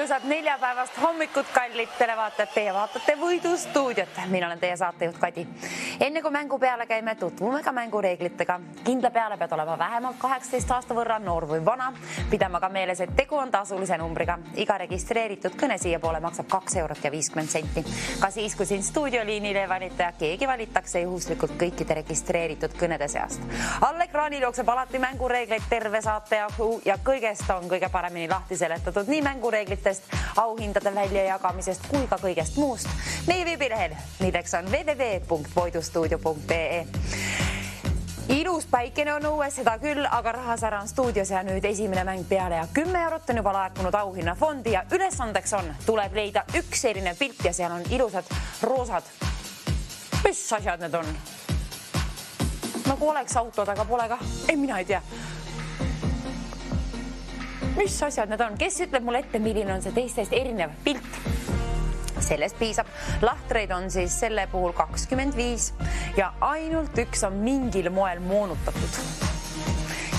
Ilusat neljapäevast hommikut, kallid televaatajad, teie vaatate Võidustuudiot. Mina olen teie saatejuht Kadi. Enne kui mängu peale käime, tutvume ka mängureeglitega. Kindla peale pead olema vähemalt 18 aasta võrra noor või vana. Pidama ka meeles, et tegu on tasulise numbriga. Iga registreeritud kõne siia poole maksab 2 eurot ja 50 senti. Ka siis, kui siin stuudioliinile valite ja keegi valitakse juhuslikult kõikide registreeritud kõnede seast. All ekraanil jookseb alati mängureegleid terve saate ja kõigest on kõige paremini lahti seletatud nii mängureeglitest, auhindade väljajagamisest kui ka kõigest muust meie veebilehel, milleks on www.voidustuudio.ee. Ilus päikene on õues, seda küll, aga rahasära on stuudios ja nüüd esimene mäng peale ja 10 eurot on juba laekunud auhinnafondi ja ülesandeks tuleb leida üks erinev pilt ja seal on ilusad roosad. Mis asjad need on? Nagu oleks autod, aga pole ka. Ei, mina ei tea. Mis asjad need on? Kes ütleb mulle ette, milline on see teistest erinev pilt? Sellest piisab. Lahtreid on siis selle puhul 25 ja ainult üks on mingil moel moonutatud.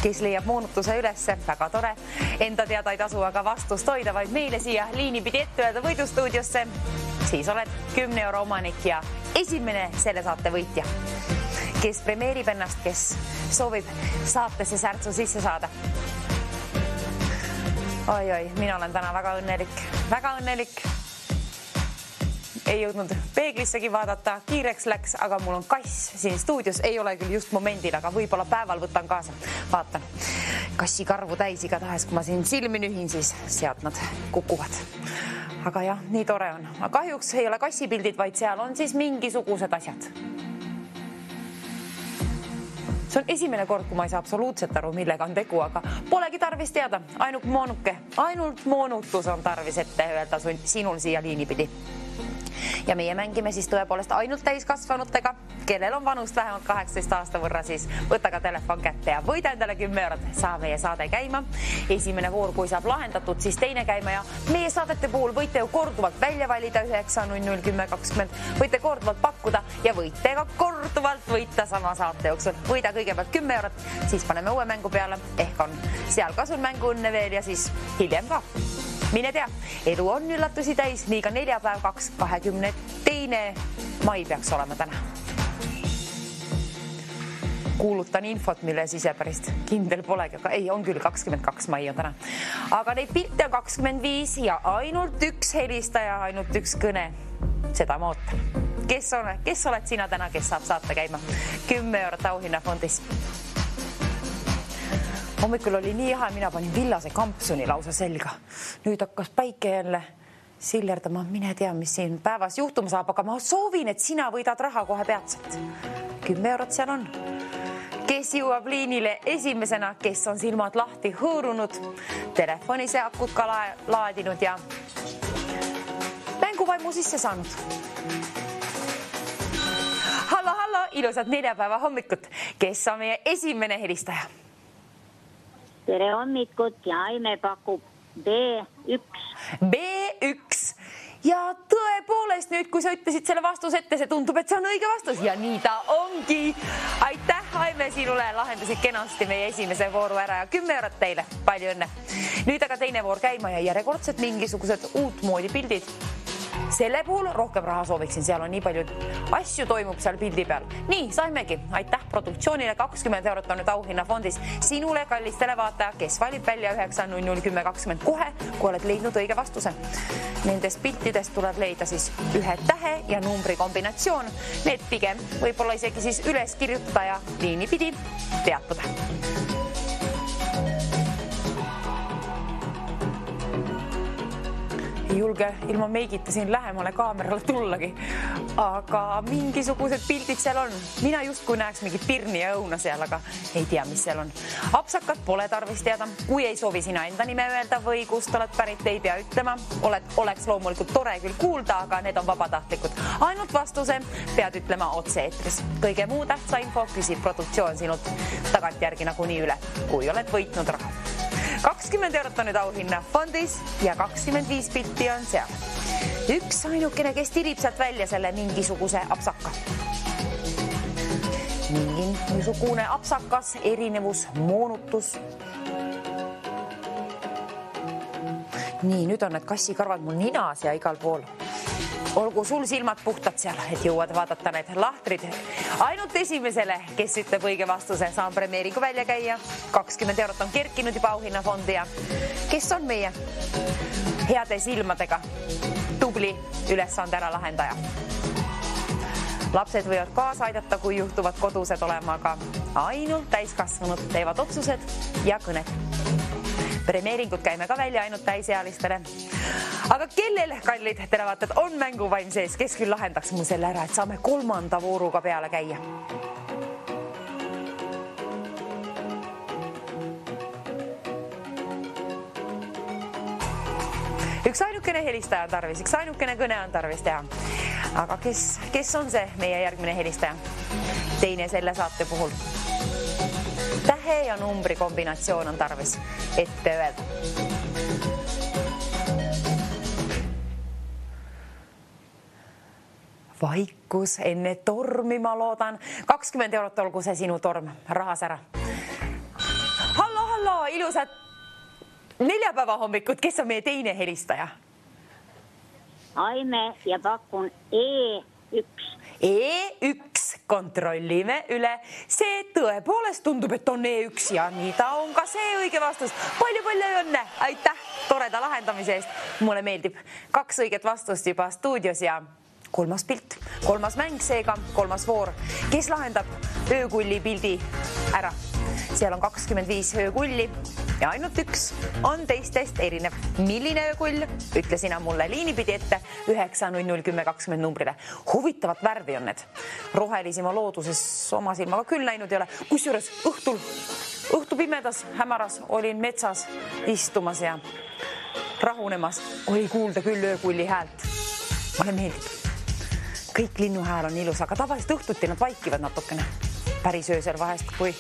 Kes leiab moonutuse ülesse, väga tore. Enda teada ei tasu aga vastust hoida, vaid meile siia liini pidi ette öelda Võidustuudiosse. Siis oled 10 euro omanik ja esimene selle saate võitja. Kes premeerib ennast, kes soovib saatesse särtsu sisse saada. Oi, mina olen täna väga õnnelik. Ei jõudnud peeglissegi vaadata, kiireks läks, aga mul on kass siin stuudios. Ei ole küll just momendil, aga võib-olla päeval võtan kaasa. Vaatan, kassi karvu täis igatahes, kui ma siin silmi nühin, siis sealt nad kukuvad. Aga jah, nii tore on. Kahjuks ei ole kassipildid, vaid seal on siis mingisugused asjad. See on esimene kord, kui ma ei saa absoluutselt aru, millega on tegu, aga polegi tarvis teada. Ainult moonutus on tarvis ette öelda sinul siia liini pidi. Ja meie mängime siis tõepoolest ainult täiskasvanutega, kellel on vanust vähemalt 18 aasta võrra, siis võta ka telefon kätte ja võida endale 10 eurot. Saa meie saade käima. Esimene voor, kui saab lahendatud, siis teine käima ja meie saadete puhul võite ju korduvalt välja valida 9.00.10.20. Võite korduvalt pakkuda ja võite ka korduvalt võita sama saate jooksul. Võida kõigepealt 10 eurot, siis paneme uue mängu peale. Ehk on seal kasul mängu õnne veel ja siis hiljem ka. Mine tea, elu on üllatusi täis, nii ka neljapäev 22. mai peaks olema täna. Kuulutan infot, mille sisepärast kindel polegi, aga ei, on küll 22. mai on täna. Aga neid pilte on 25 ja ainult üks helistaja, ainult üks kõne. Seda ma ootan. Kes oled sina täna, kes saab saate käima? 10 eurot auhinnafondis. Hommikul oli nii jahe, mina panin villase kampsuni lausa selga. Nüüd hakkas päike jälle sillerdama. Mine tea, mis siin päevas juhtuma saab, aga ma soovin, et sina võidad raha kohe peatselt. 10 eurot seal on. Kes jõuab liinile esimesena, kes on silmad lahti hõõrunud, telefonise akut ka laadinud ja mänguvaimu sisse saanud. Hallo, ilusat neljapäeva hommikut. Kes on meie esimene helistaja? Tere hommikut ja Aime pakub B1. B1. Ja tõepoolest nüüd, kui sa ütlesid selle vastus ette, see tundub, et see on õige vastus. Ja nii ta ongi. Aitäh, Aime, sinule lahendasid kenasti meie esimese vooru ära ja 10 eurot teile. Palju õnne. Nüüd aga teine voor käima ja järjekordselt mingisugused uutmoodi pildid. Selle puhul rohkem raha sooviksin, seal on nii palju asju toimub seal pildi peal. Nii, saimegi. Aitäh produktsioonile, 20 eurot on nüüd auhinnafondis. Sinule, kallis televaataja, kes valib välja 9.00.10.20 kohe, kui oled leidnud õige vastuse. Nendest piltidest tuleb leida siis ühe tähe ja numbri kombinatsioon. Need pigem võib-olla isegi siis üles kirjutada ja liini pidi teatada. Ei julge ilma meigita siin lähemale kaamerale tullagi, aga mingisugused pildid seal on. Mina just kui näeks mingi pirni ja õuna seal, aga ei tea, mis seal on. Apsakat pole tarvis teada. Kui ei soovi sina enda nime öelda või kust oled pärit, ei pea ütlema. Oleks loomulikult tore küll kuulda, aga need on vabatahtlikud. Ainult vastuse pead ütlema otse eetris. Kõige muu tähtsa info küsib produktsioon sinult tagantjärgi nagunii üle, kui oled võitnud raha. 20 eurot on nüüd auhinnafondis ja 25 pilti on seal. Üks ainukene, kes tirib sealt välja selle mingisuguse apsaka. Mingisugune apsakas, erinevus, moonutus. Nii, nüüd on need kassikarvad mul ninas ja igal pool. Olgu sul silmad puhtad seal, et jõuad vaadata need lahtrid. Ainult esimesele, kes ütleb õige vastuse, saan premeeringu välja käia. 20 eurot on kerkinud juba auhinnafondi ja kes on meie heade silmadega tubli ülesande ära lahendaja. Lapsed võivad kaasa aidata, kui juhtuvad kodused olema, aga ainult täiskasvanud teevad otsused ja kõned. Premeeringud käime ka välja ainult täisealistele. Aga kellel, kallid terevaated, on mänguvaim sees, kes küll lahendaks mul selle ära, et saame 3. vooruga peale käia? Üks ainukene helistaja on tarvis, üks ainukene kõne on tarvis teha. Aga kes on see meie järgmine helistaja? Teine selle saate puhul. Tähe ja numbri kombinatsioon on tarvis ette öelda. Vaikus enne tormi, ma loodan. 20 eurot olgu see sinu torm rahas ära. Hallo, ilusad neljapäeva hommikut. Kes on meie teine helistaja? Aime ja pakun E1. E1, kontrollime üle. See tõepoolest tundub, et on E1 ja nii ta on ka see õige vastus. Palju õnne, aitäh toreda lahendamise eest. Mulle meeldib 2 õiget vastust juba stuudios ja 3. pilt, 3. mäng, seega 3. voor. Kes lahendab öökulli pildi ära? Seal on 25 öökulli ja ainult üks on teistest erinev. Milline öökull? Ütle sina mulle liinipidi ette 9001020 numbrile. Huvitavat värvi on need. Rohelisi ma looduses oma silmaga küll näinud ei ole. Kusjuures õhtu pimedas, hämaras olin metsas istumas ja rahunemas. Oli kuulda küll öökulli häält. Mulle meeldib. Kõik linnu hääl on ilus, aga tavaliselt õhtuti nad vaikivad natukene. Päris öösel vahest, kui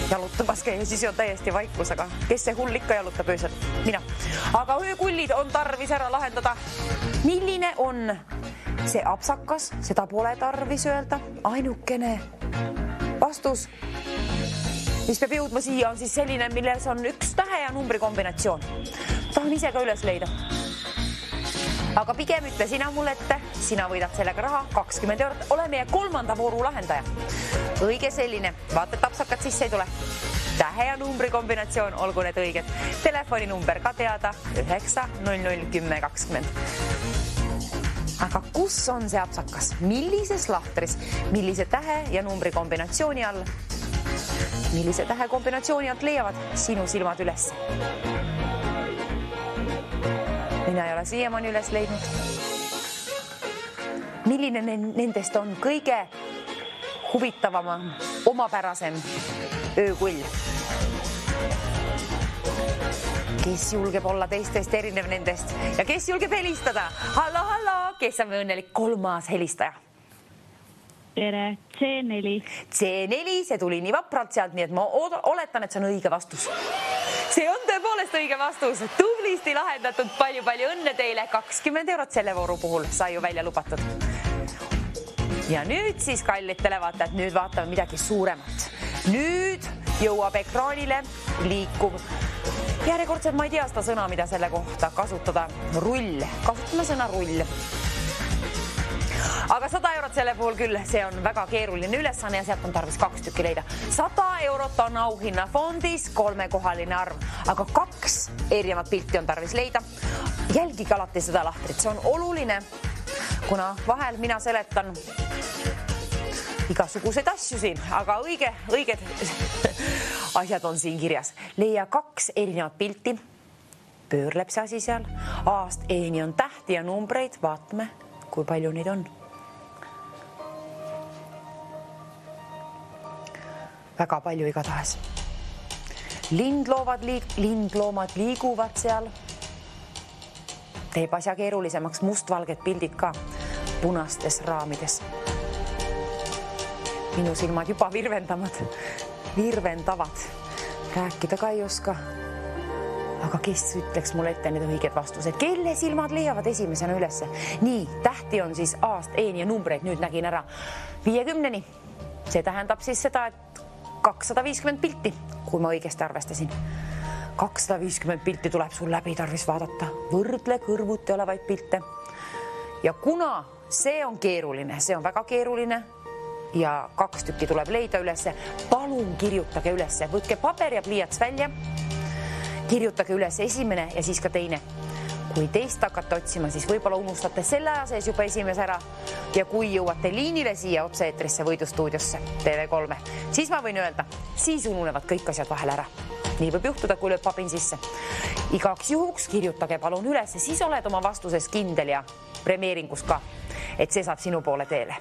jalutamas käia, siis on täiesti vaikus, aga kes see hull ikka jalutab öösel? Mina. Aga öökullid on tarvis ära lahendada. Milline on see apsakas? Seda pole tarvis öelda. Ainukene vastus, mis peab jõudma siia, on siis selline, milles on üks tähe ja numbri kombinatsioon. Tahan ise ka üles leida. Aga pigem ütle sina mulle ette, sina võidad sellega raha 20 eurot. Ole meie 3. vooru lahendaja. Õige selline, vaata, et apsakat sisse ei tule. Tähe ja numbri kombinatsioon, olgu need õiged. Telefoninumber ka teada 9001020. Aga kus on see apsakas? Millises lahtris? Millise tähe ja numbri kombinatsiooni all? Millise tähe kombinatsiooni alt leiavad sinu silmad üles? Mina ei ole siiamaani üles leidnud. Milline nendest on kõige huvitavam, omapärasem öökull? Kes julgeb olla teistest erinev nendest ja kes julgeb helistada? Hallo, kes on õnnelik 3. helistaja? Tere, C4. C4, see tuli nii vapralt sealt, nii et ma oletan, et see on õige vastus. See on tõepoolest õige vastus. Tublisti lahendatud, palju õnne teile. 20 eurot selle vooru puhul sai ju välja lubatud. Ja nüüd siis, kallid televaatajad, nüüd vaatame midagi suuremat. Nüüd jõuab ekraanile liikuv. Järjekordselt ma ei tea seda sõna, mida selle kohta kasutada. Rull. Kasutame sõna rull. Aga 100 eurot selle puhul küll, see on väga keeruline ülesanne ja sealt on tarvis 2 tükki leida. 100 eurot on auhinnafondis, 3-kohaline arv, aga 2 erinevat pilti on tarvis leida. Jälgige alati seda lahtrit, see on oluline, kuna vahel mina seletan igasuguseid asju siin, aga õiged asjad on siin kirjas. Leia 2 erinevat pilti, pöörleb see asi seal, A-st E-ni on tähti ja numbreid, vaatame, kui palju neid on. Väga palju igatahes. Lindloomad liiguvad seal. Teeb asja keerulisemaks mustvalged pildid ka punastes raamides. Minu silmad juba virvendavad. Rääkida ka ei oska. Aga kes ütleks mulle ette need õiged vastused? Kelle silmad leiavad esimesena ülesse? Nii, tähti on siis A-st E-ni ja numbreid nüüd nägin ära 50-ni. See tähendab siis seda, et 250 pilti, kui ma õigesti arvestasin. 250 pilti tuleb sul läbi tarvis vaadata. Võrdle kõrvuti olevaid pilte. Ja kuna see on keeruline, see on väga keeruline ja 2 tükki tuleb leida ülesse, palun kirjutage ülesse. Võtke paber ja pliiats välja. Kirjutage üles esimene ja siis ka teine. Kui teist hakkate otsima, siis võib-olla unustate selle aja sees juba esimese ära. Ja kui jõuate liinile siia otse-eetrisse Võidustuudiosse TV3, siis ma võin öelda, siis ununevad kõik asjad vahel ära. Nii võib juhtuda, kui lööb papin sisse. Igaks juhuks kirjutage palun üles, siis oled oma vastuses kindel ja premeeringus ka, et see saab sinu poole teele.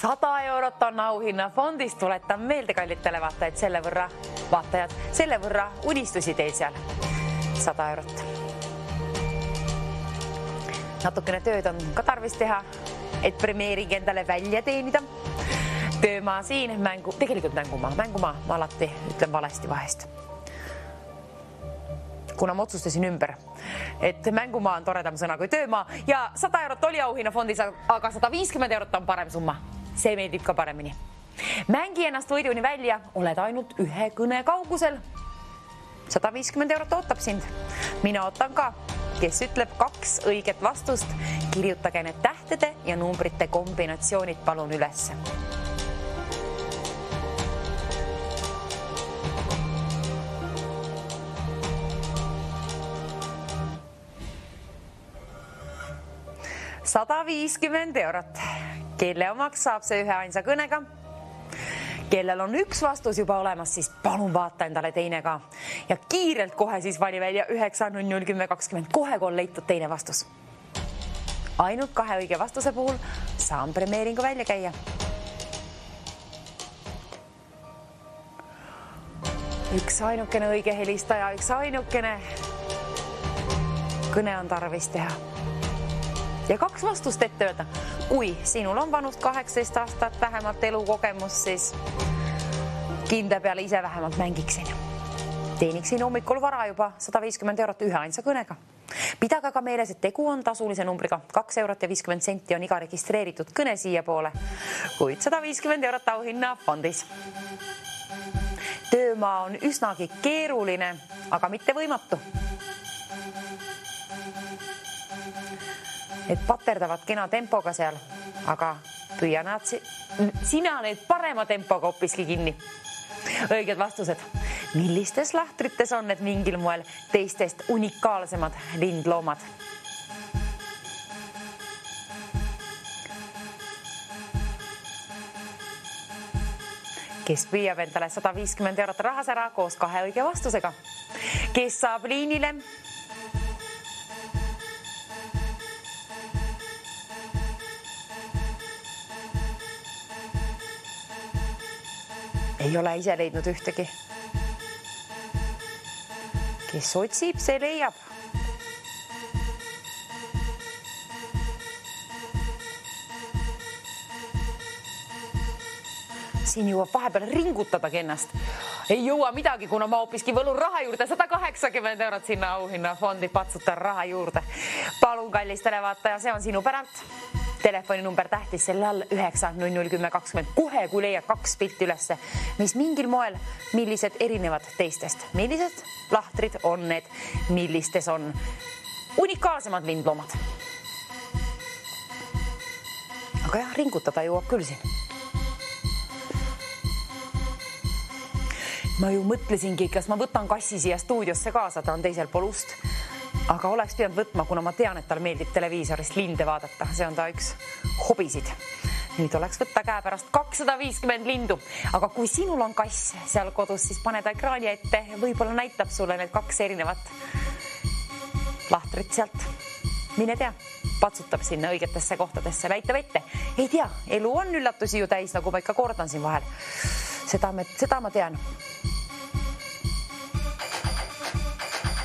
€100 on auhinnafondist, tuletan meelde kallid televaatajad, selle võrra unistusi teil seal. €100. Natukene tööd on ka tarvis teha, et premeering endale välja teenida. Töömaa siin, tegelikult mängumaa, ma alati ütlen valesti vahest. Kuna ma otsustasin ümber, et mängumaa on toredam sõna kui töömaa ja €100 oli auhinnafondis, aga €150 on parem summa. See meeldib ka paremini. Mängi ennast võiduni välja, oled ainult ühe kõne kaugusel. €150 ootab sind. Mina ootan ka. Kes ütleb 2 õiget vastust, kirjutage need tähtede ja numbrite kombinatsioonid palun ülesse. €150. Kelle omaks saab see ühe ainsa kõnega? Kellel on 1 vastus juba olemas, siis palun vaata endale teine ka. Ja kiirelt kohe siis vali välja 9001020. Kohe on leitud teine vastus. Ainult 2 õige vastuse puhul saan premeeringu välja käia. Üks ainukene õige helistaja, üks ainukene kõne on tarvis teha. Ja 2 vastust ette öelda. Kui sinul on vanust 18 aastat vähemalt elukogemus, siis kinde peale ise vähemalt mängiksin. Teeniksin hommikul vara juba €150 ühe ainsa kõnega. Pidage ka meeles, et tegu on tasulise numbriga. €2.50 on iga registreeritud kõne siia poole, kuid €150 auhinnafondis. Töömaa on üsnagi keeruline, aga mitte võimatu. Et paterdavad kena tempoga seal, aga püüa sina need parema tempoga hoppiski kinni. Õiged vastused. Millistes lahtrites on need mingil moel teistest unikaalsemad lindloomad? Kes püüab endale €150 rahas ära koos 2 õige vastusega? Kes saab liinile? Ei ole ise leidnud ühtegi. Kes otsib, see leiab. Siin jõuab vahepeal ringutadagi ennast. Ei jõua midagi, kuna ma hoopiski võlun raha juurde. €180 sinna auhinnafondi, patsutan raha juurde. Palun, kallis televaataja, see on sinu päralt. Telefoninumber tähtis selle all 9001020. Kohe, kui leiad 2 pilti ülesse, mis mingil moel, millised erinevad teistest. Millised lahtrid on need, millistes on unikaalsemad lindloomad. Aga jah, ringutada jõuab küll siin. Ma ju mõtlesingi, kas ma võtan kassi siia stuudiosse kaasa, ta on teisel pool ust. Aga oleks pidanud võtma, kuna ma tean, et tal meeldib televiisorist linde vaadata. See on ta üks hobisid. Nüüd oleks võtta käe pärast 250 lindu. Aga kui sinul on kass seal kodus, siis pane ta ekraani ette. Võib-olla näitab sulle need 2 erinevat lahtrit sealt. Mine tea, patsutab sinna õigetesse kohtadesse, näitab ette. Ei tea, elu on üllatusi ju täis, nagu ma ikka kordan siin vahel. Seda ma tean.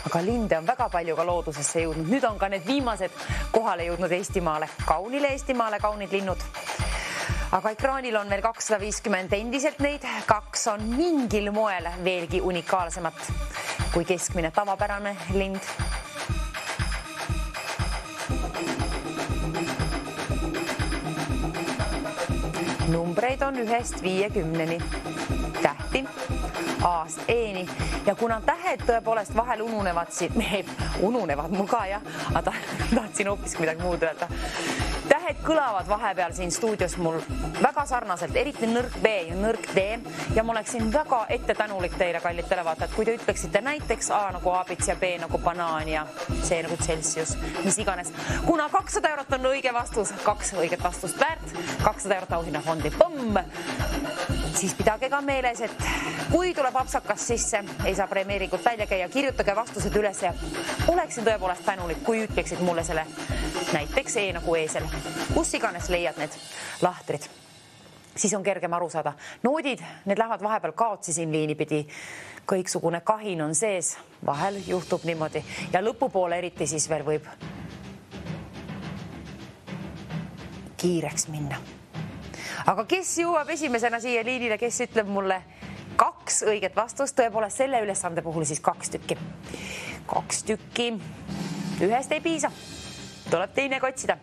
Aga linde on väga palju ka loodusesse jõudnud. Nüüd on ka need viimased kohale jõudnud Eestimaale. Kaunile Eestimaale, kaunid linnud. Aga ekraanil on veel 250 endiselt neid. 2 on mingil moel veelgi unikaalsemat kui keskmine tavapärane lind. Numbreid on 1-50 tähti A-st E-ni ja kuna tähed tõepoolest vahel ununevad muga ja tahtsin hoopiski midagi muud öelda. Tähed kõlavad vahepeal siin stuudios mul väga sarnaselt, eriti nõrk B ja nõrk D ja ma oleksin väga tänulik teile, kallid televaatajad, kui te ütleksite näiteks A nagu aabits ja B nagu banaan ja C nagu Celsius, mis iganes. Kuna 200 eurot on õige vastus, 2 õiget vastust väärt, 200 eurot auhinnafondi, põmm! Siis pidage ka meeles, et kui tuleb apsakas sisse, ei saa premeeringut välja käia, kirjutage vastused üles ja oleksin tõepoolest tänulik, kui ütleksid mulle selle näiteks E nagu eesel. Kus iganes leiad need lahtrid, siis on kergem aru saada. Noodid, need lähevad vahepeal kaotsi siin liinipidi. Kõiksugune kahin on sees, vahel juhtub niimoodi ja lõpupoole eriti siis veel võib kiireks minna. Aga kes jõuab esimesena siia liinile, kes ütleb mulle 2 õiget vastust, tõepoolest selle ülesande puhul siis 2 tükki. 2 tükki, ühest ei piisa, tuleb teine otsida.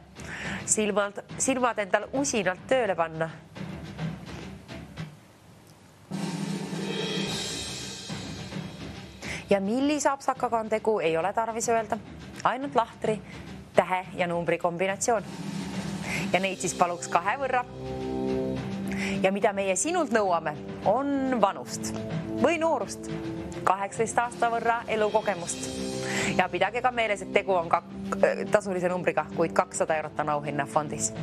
Silmad endal usinalt tööle panna. Ja millise apsakaga on tegu, ei ole tarvis öelda. Ainult lahtri, tähe ja numbri kombinatsioon. Ja neid siis paluks 2 võrra. Ja mida meie sinult nõuame, on vanust või noorust, 18 aasta võrra elukogemust. Ja pidage ka meeles, et tegu on tasulise numbriga, kuid 200 eurot on auhinnafondis.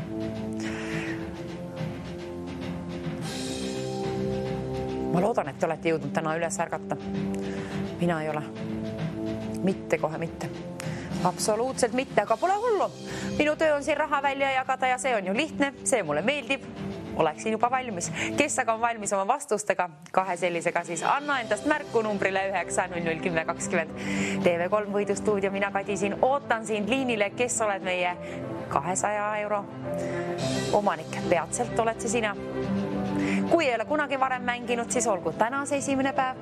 Ma loodan, et te olete jõudnud täna üles ärgata. Mina ei ole. Mitte kohe mitte. Absoluutselt mitte, aga pole hullu. Minu töö on siin raha välja jagada ja see on ju lihtne, see mulle meeldib. Oleksin juba valmis. Kes aga on valmis oma vastustega 2 sellisega, siis anna endast märku numbrile 9-0-10-20. TV3 võidustuudio, mina Kadi siin, ootan sind liinile, kes oled meie 200 euro omanik. Peatselt oled see sina. Kui ei ole kunagi varem mänginud, siis olgu täna see esimene päev.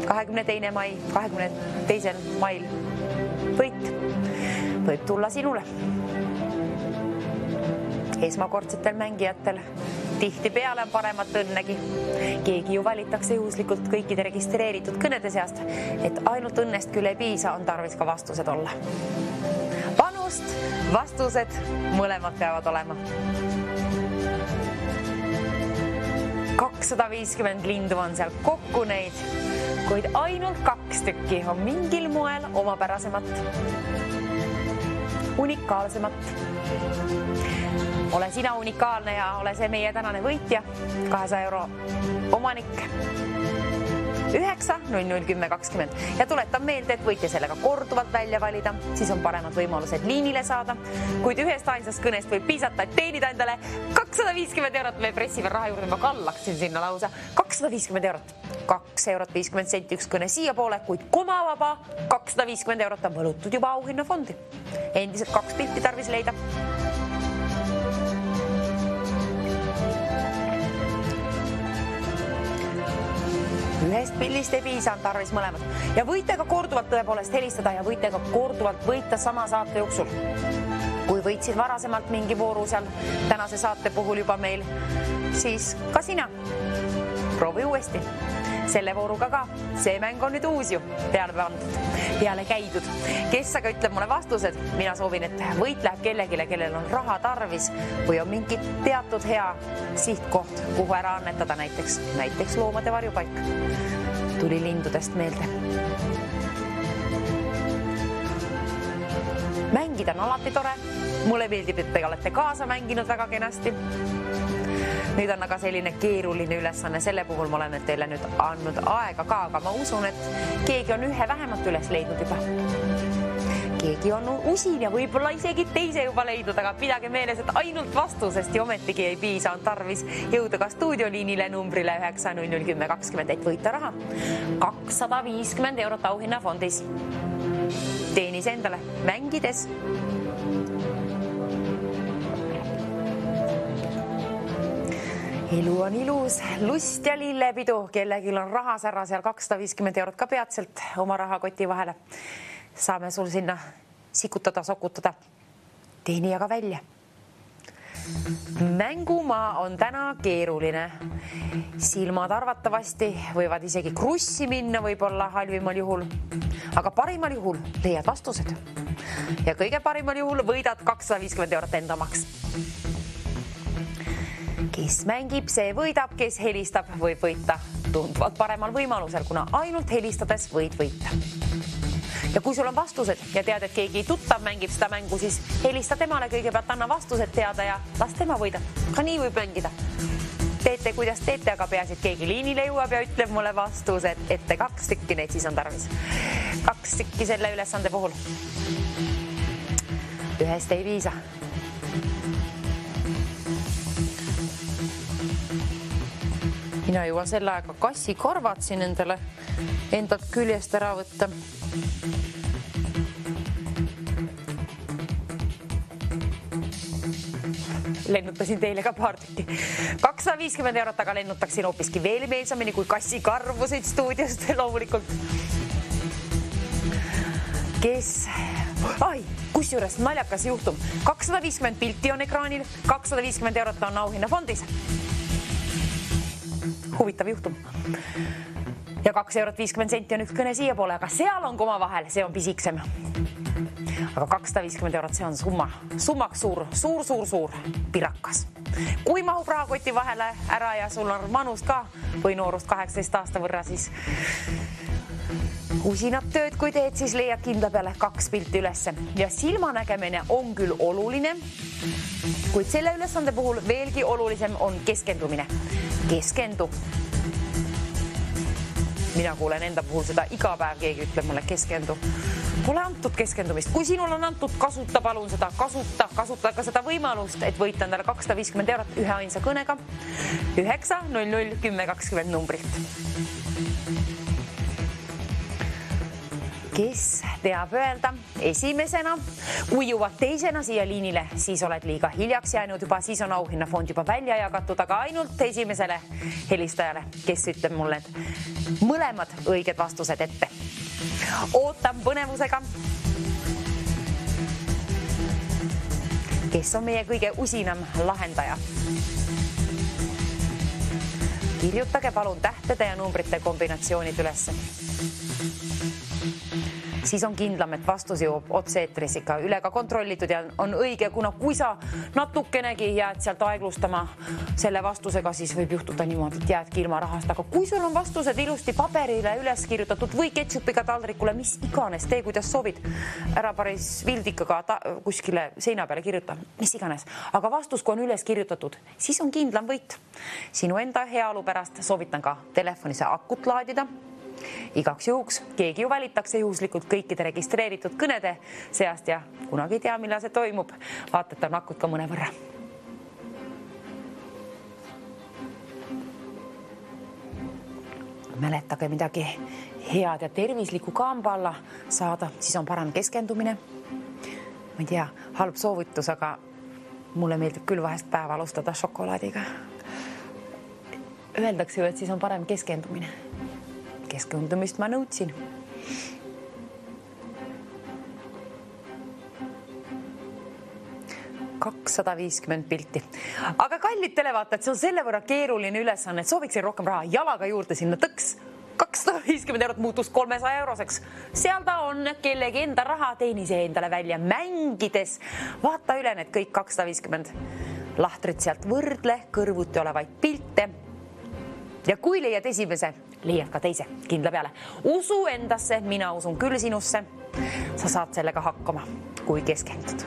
22. mai, 22. mail võit võib tulla sinule. Esmakordsetel mängijatel tihti peale on paremat õnnegi. Keegi ju valitakse juhuslikult kõikide registreeritud kõnede seast, et ainult õnnest küll ei piisa, on tarvis ka vastused olla. Panust, vastused, mõlemad peavad olema. 250 lindu on seal kokku neid, kuid ainult 2 tükki on mingil moel omapärasemat, unikaalsemat. Ole sina unikaalne ja ole see meie tänane võitja, 200 euro omanik. 9-0-0-10-20 ja tuletan meelde, et võite sellega korduvalt välja valida, siis on paremad võimalused liinile saada, kuid ühest ainsast kõnest võib piisata, et teenida endale 250 eurot. Me pressime raha juurde, ma kallaksin sinna lausa 250 eurot, 2 eurot 50 senti üks kõne siia poole, kuid komavaba 250 eurot on võlutud juba auhinnafondi. Endiselt 2 pilti tarvis leida. Ühest pillist ei piisa, on tarvis mõlemad. Ja võite ka korduvalt tõepoolest helistada ja võite ka korduvalt võita sama saate jooksul. Kui võitsid varasemalt mingi vooru seal tänase saate puhul juba meil, siis ka sina. Proovi uuesti. Selle vooruga ka. See mäng on nüüd uus ju. Peale käidud. Kes aga ütleb mulle vastused? Mina soovin, et võit läheb kellegile, kellel on raha tarvis või on mingi teatud hea sihtkoht, kuhu ära annetada näiteks loomade varjupaik. Tuli lindudest meelde. Mängida on alati tore. Mulle meeldib, et te olete kaasa mänginud väga kenasti. Nüüd on aga selline keeruline ülesanne, selle puhul ma olen teile nüüd andnud aega ka, aga ma usun, et keegi on ühe vähemalt üles leidnud juba. Keegi on usin ja võib-olla isegi teise juba leidnud, aga pidage meeles, et ainult vastusest ja ometigi ei piisa, on tarvis jõuda ka stuudioliinile numbrile 9-0-10-20, et võita raha. 250 eurot auhinnafondis. Teenis endale mängides. Ilu on ilus, lust ja lillepidu, kellegil on rahasärra seal 250 eurot ka peatselt oma rahakoti vahele. Saame sul sinna sikutada, sokutada, teeni aga välja. Mängumaa on täna keeruline. Silmad arvatavasti võivad isegi krussi minna võib-olla halvimal juhul. Aga parimal juhul leiad vastused. Ja kõige parimal juhul võidad 250 eurot enda omaks. Kes mängib, see võidab, kes helistab, võib võita tundvalt paremal võimalusel, kuna ainult helistades võid võita. Ja kui sul on vastused ja tead, et keegi tuttav mängib seda mängu, siis helista temale kõigepealt, anna vastused teada ja las tema võidab. Ka nii võib mängida. Teete, kuidas teete, aga peaasi, et keegi liinile jõuab ja ütleb mulle vastused ette. 2 tükki neid siis on tarvis. 2 tükki selle ülesande puhul. Ühest ei piisa. Mina jõuan selle aega kassi karvad siin endale endalt küljest ära võtta. Lennutasin teile ka paar tükki. 250 eurot, aga lennutaksin hoopiski veel meelsamini kui kassi karvusid stuudiost loomulikult. Kusjuures naljakas juhtum. 250 pilti on ekraanil, 250 eurot on auhinnafondis. Huvitav juhtum. Ja 2 eurot 50 senti on üks kõne siia poole, aga seal on koma vahel, see on pisiksem. Aga 250 eurot, see on summaks suur pirakas. Kui mahub rahakoti vahele ära ja sul on manust ka või noorust 18 aasta võrra, siis usinab tööd, kui teed, siis leiad kindla peale 2 pilti ülesse. Ja silmanägemine on küll oluline, kuid selle ülesande puhul veelgi olulisem on keskendumine. Keskendu. Mina kuulen enda puhul seda iga päev, keegi ütleb mulle keskendu. Pole antud keskendumist. Kui sinul on antud, kasuta palun seda, kasuta ka seda võimalust, et võita endale 250 eurot ühe ainsa kõnega 9 00 10 20 numbrilt. Kes teab öelda esimesena, kui jõuad teisena siia liinile, siis oled liiga hiljaks jäänud juba, siis on auhinnafond juba välja jagatud, aga ainult esimesele helistajale, kes ütleb mulle mõlemad õiged vastused ette. Ootan põnevusega. Kes on meie kõige usinam lahendaja? Kirjutage palun tähtede ja numbrite kombinatsioonid ülesse. Siis on kindlam, et vastus jõuab otse-eetris ikka üle ka kontrollitud ja on õige, kuna kui sa natukenegi jääd sealt aeglustama selle vastusega, siis võib juhtuda niimoodi, et jäädki ilma rahast. Aga kui sul on vastused ilusti paberile üles kirjutatud või ketšupiga taldrikule, mis iganes, tee kuidas soovid, ära päris vildikaga kuskile seina peale kirjuta, mis iganes. Aga vastus, kui on üles kirjutatud, siis on kindlam võit. Sinu enda heaolu pärast soovitan ka telefonise akut laadida. Igaks juhuks keegi ju valitakse juhuslikult kõikide registreeritud kõnede seast ja kunagi tea, millal see toimub. Vaatad on akut ka mõne võrra. Mäletage midagi head ja tervislikku kamba alla saada, siis on parem keskendumine. Ma ei tea, halb soovitus, aga mulle meeldib küll vahest päeva alustada šokolaadiga. Öeldakse ju, et siis on parem keskendumine. Keskendumist ma nõudsin. $250 pilti. Aga kallid televaatajad, see on selle võrra keeruline ülesanne, et sooviksin rohkem raha jalaga juurde sinna tõks. 250 eurot muutus 300 euroseks. Seal ta on kellegi enda raha, teenise endale välja mängides. Vaata üle need kõik 250 lahtrid sealt, võrdle kõrvuti olevaid pilte. Ja kui leiad esimese, leiad ka teise kindla peale. Usu endasse, mina usun küll sinusse. Sa saad sellega hakkama, kui keskendud.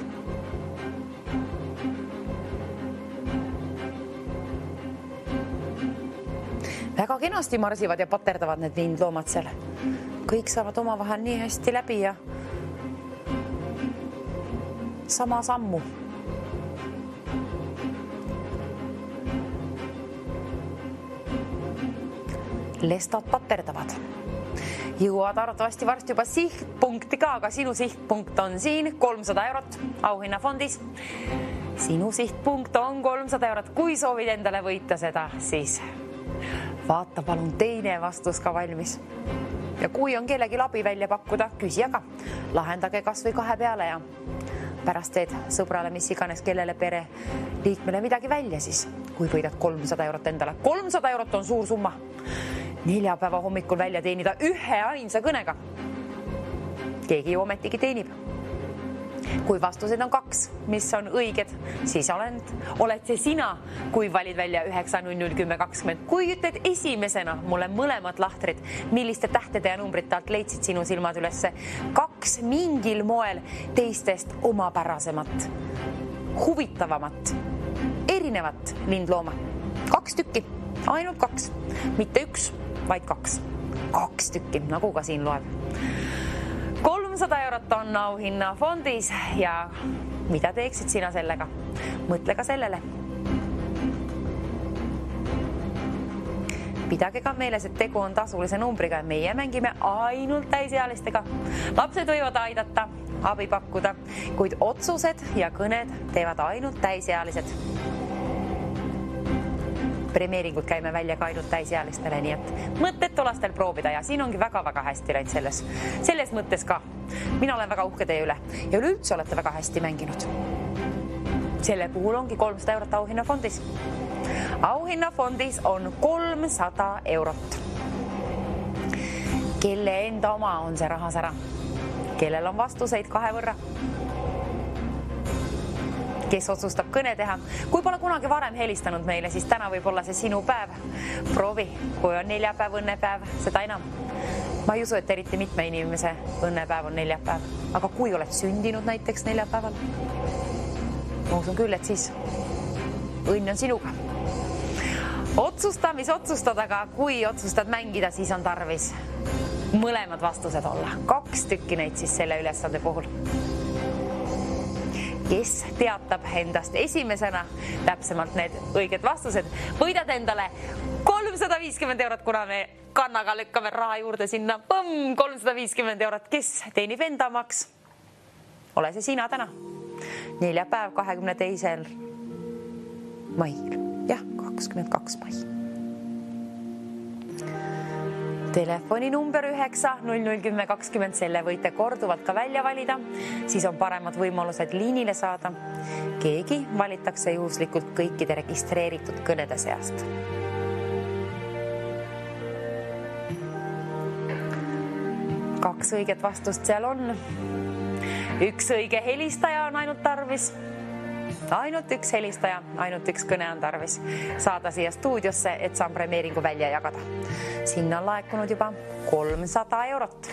Väga kenasti marsivad ja paterdavad need lindloomad seal. Kõik saavad oma vahel nii hästi läbi ja sama sammu. Lestad paterdavad. Jõuad arvatavasti varsti juba sihtpunkti ka, aga sinu sihtpunkt on siin 300 eurot auhinnafondis. Sinu sihtpunkt on 300 eurot. Kui soovid endale võita seda, siis vaata palun teine vastus ka valmis. Ja kui on kellegi abi välja pakkuda, küsi aga. Lahendage kas või 2 peale ja pärast teed sõbrale, mis iganes, kellele pere liikmele midagi välja siis, kui võidad 300 eurot endale. 300 eurot on suur summa. Neljapäeva hommikul välja teenida ühe ainsa kõnega. Keegi ju ometigi teenib. Kui vastused on 2, mis on õiged, siis oled see sina, kui valid välja 9001020. Kui ütled esimesena mulle mõlemad lahtrid, milliste tähtede ja numbrite alt leidsid sinu silmad ülesse 2 mingil moel teistest omapärasemat, huvitavamat, erinevat lindlooma. 2 tükki, ainult 2, mitte 1, vaid 2. 2 tükki, nagu ka siin loeb. 300 eurot on auhinnafondis ja mida teeksid sina sellega? Mõtle ka sellele. Pidage ka meeles, et tegu on tasulise numbriga ja meie mängime ainult täisealistega. Lapsed võivad aidata, abi pakkuda, kuid otsused ja kõned teevad ainult täisealised. Premeeringud käime välja ka ainult täisealistele, nii et mõttetu lastel proovida ja siin ongi väga-väga hästi läinud selles mõttes ka. Mina olen väga uhke teie üle ja üleüldse olete väga hästi mänginud. Selle puhul ongi 300 eurot auhinnafondis. Auhinnafondis on 300 eurot. Kelle enda oma on see rahasära? Kellel on vastuseid 2 võrra? Kes otsustab kõne teha? Kui pole kunagi varem helistanud meile, siis täna võib olla see sinu päev. Proovi, kui on neljapäev, õnnepäev, seda enam. Ma ei usu, et eriti mitme inimese õnnepäev on neljapäev. Aga kui oled sündinud näiteks neljapäeval? Ma usun küll, et siis õnn on sinuga. Otsusta, mis otsustad, aga kui otsustad mängida, siis on tarvis mõlemad vastused olla. 2 tükki neid siis selle ülesande puhul. Kes teatab endast esimesena, täpsemalt need õiged vastused, võidad endale 350 eurot, kuna me kannaga lükkame raha juurde sinna. 350 eurot, kes teenib enda omaks? Ole see sina täna. Neljapäev 22. mail. Jah, 22. mai. Telefoninumber 9001020, selle võite korduvalt ka välja valida, siis on paremad võimalused liinile saada. Keegi valitakse juhuslikult kõikide registreeritud kõnede seast. Kaks õiget vastust seal on. Üks õige helistaja on ainult tarvis. Ainult üks helistaja, ainult üks kõne on tarvis saada siia stuudiosse, et saan premeeringu välja jagada. Sinna on laekunud juba 300 eurot.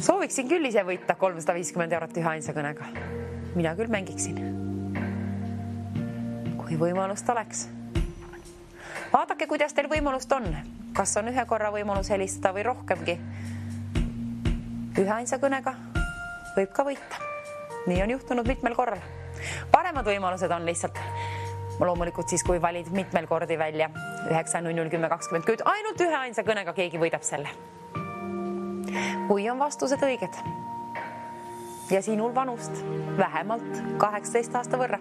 Sooviksin küll ise võita 350 eurot ühe ainsa kõnega. Mina küll mängiksin. Kui võimalust oleks. Vaadake, kuidas teil võimalust on. Kas on ühe korra võimalus helistada või rohkemgi. Ühe ainsa kõnega võib ka võita. Nii on juhtunud mitmel korral. Paremad võimalused on lihtsalt loomulikult siis, kui valid mitmel kordi välja 9001020, kuid ainult ühe ainsa kõnega keegi võidab selle. Kui on vastused õiged ja sinul vanust vähemalt 18 aasta võrra.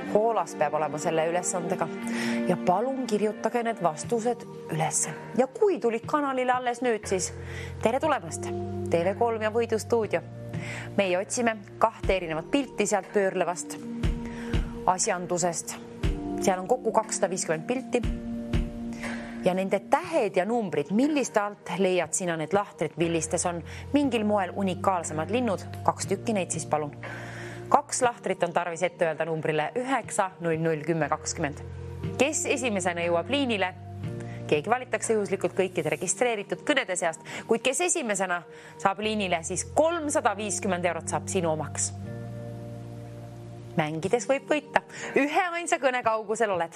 Hoolas peab olema selle ülesandega ja palun kirjutage need vastused ülesse. Ja kui tulid kanalile alles nüüd, siis tere tulemast. TV3 ja Võidu stuudio. Meie otsime 2 erinevat pilti sealt pöörlevast asjandusest. Seal on kokku 250 pilti ja nende tähed ja numbrid, milliste alt leiad sina need lahtrid, millistes on mingil moel unikaalsemad linnud. 2 tükki neid siis palun. 2 lahtrit on tarvis ette öelda numbrile 9001020. Kes esimesena jõuab liinile? Keegi valitakse juhuslikult kõikide registreeritud kõnede seast, kuid kes esimesena saab liinile, siis 350 eurot saab sinu omaks. Mängides võib võita. Ühe ainsa kõne kaugusel oled.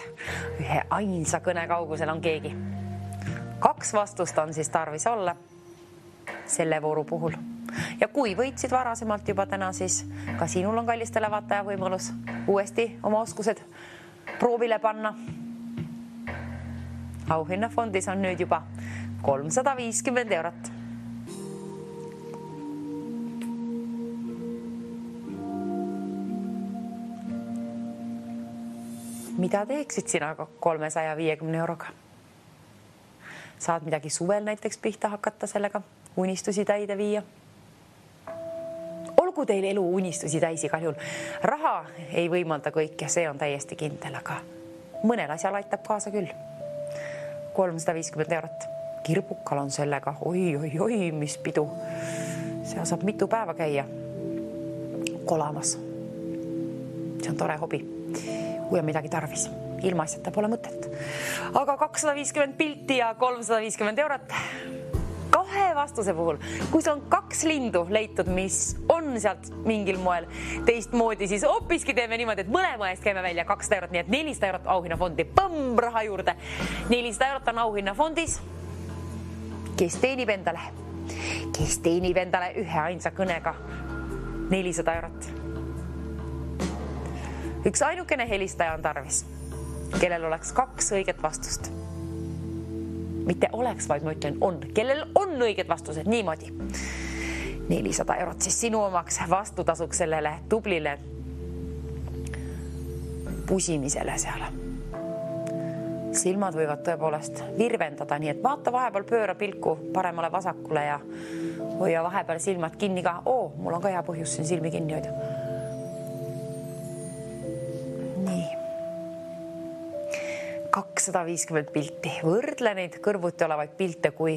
Ühe ainsa kõne kaugusel on keegi. 2 vastust on siis tarvis olla selle vooru puhul. Ja kui võitsid varasemalt juba täna, siis ka sinul on kallis televaataja võimalus uuesti oma oskused proovile panna. Auhinnafondis on nüüd juba 350 eurot. Mida teeksid sina 350 euroga? Saad midagi suvel näiteks pihta hakata sellega, unistusi täide viia. Olgu teil elu unistusi täis igal juhul. Raha ei võimalda kõike, see on täiesti kindel, aga mõnel asjal aitab kaasa küll. 350 eurot. Kirbukal on sellega, oi, mis pidu. Seal saab mitu päeva käia kolamas. See on tore hobi. Kui on midagi tarvis. Ilma asjata pole mõtet. Aga 250 pilti ja 350 eurot. Kahe vastuse puhul, kui sul on 2 lindu leitud, mis on sealt mingil moel teistmoodi, siis hoopiski teeme niimoodi, et mõlema eest käime välja 200 eurot, nii et 400 eurot auhinnafondi. Põmm raha juurde. 400 eurot on auhinnafondis. Kes teenib endale ühe ainsa kõnega 400 eurot. Üks ainukene helistaja on tarvis, kellel oleks 2 õiget vastust. Mitte oleks, vaid ma ütlen on. Kellel on õiged vastused niimoodi. 400 eurot siis sinu omaks vastutasuks sellele tublile pusimisele seal. Silmad võivad tõepoolest virvendada, nii et vaata vahepeal pööra pilku paremale vasakule ja hoia vahepeal silmad kinni ka. Mul on ka hea põhjus siin silmi kinni hoida. Nii. 250 pilti. Võrdle neid kõrvuti olevaid pilte, kui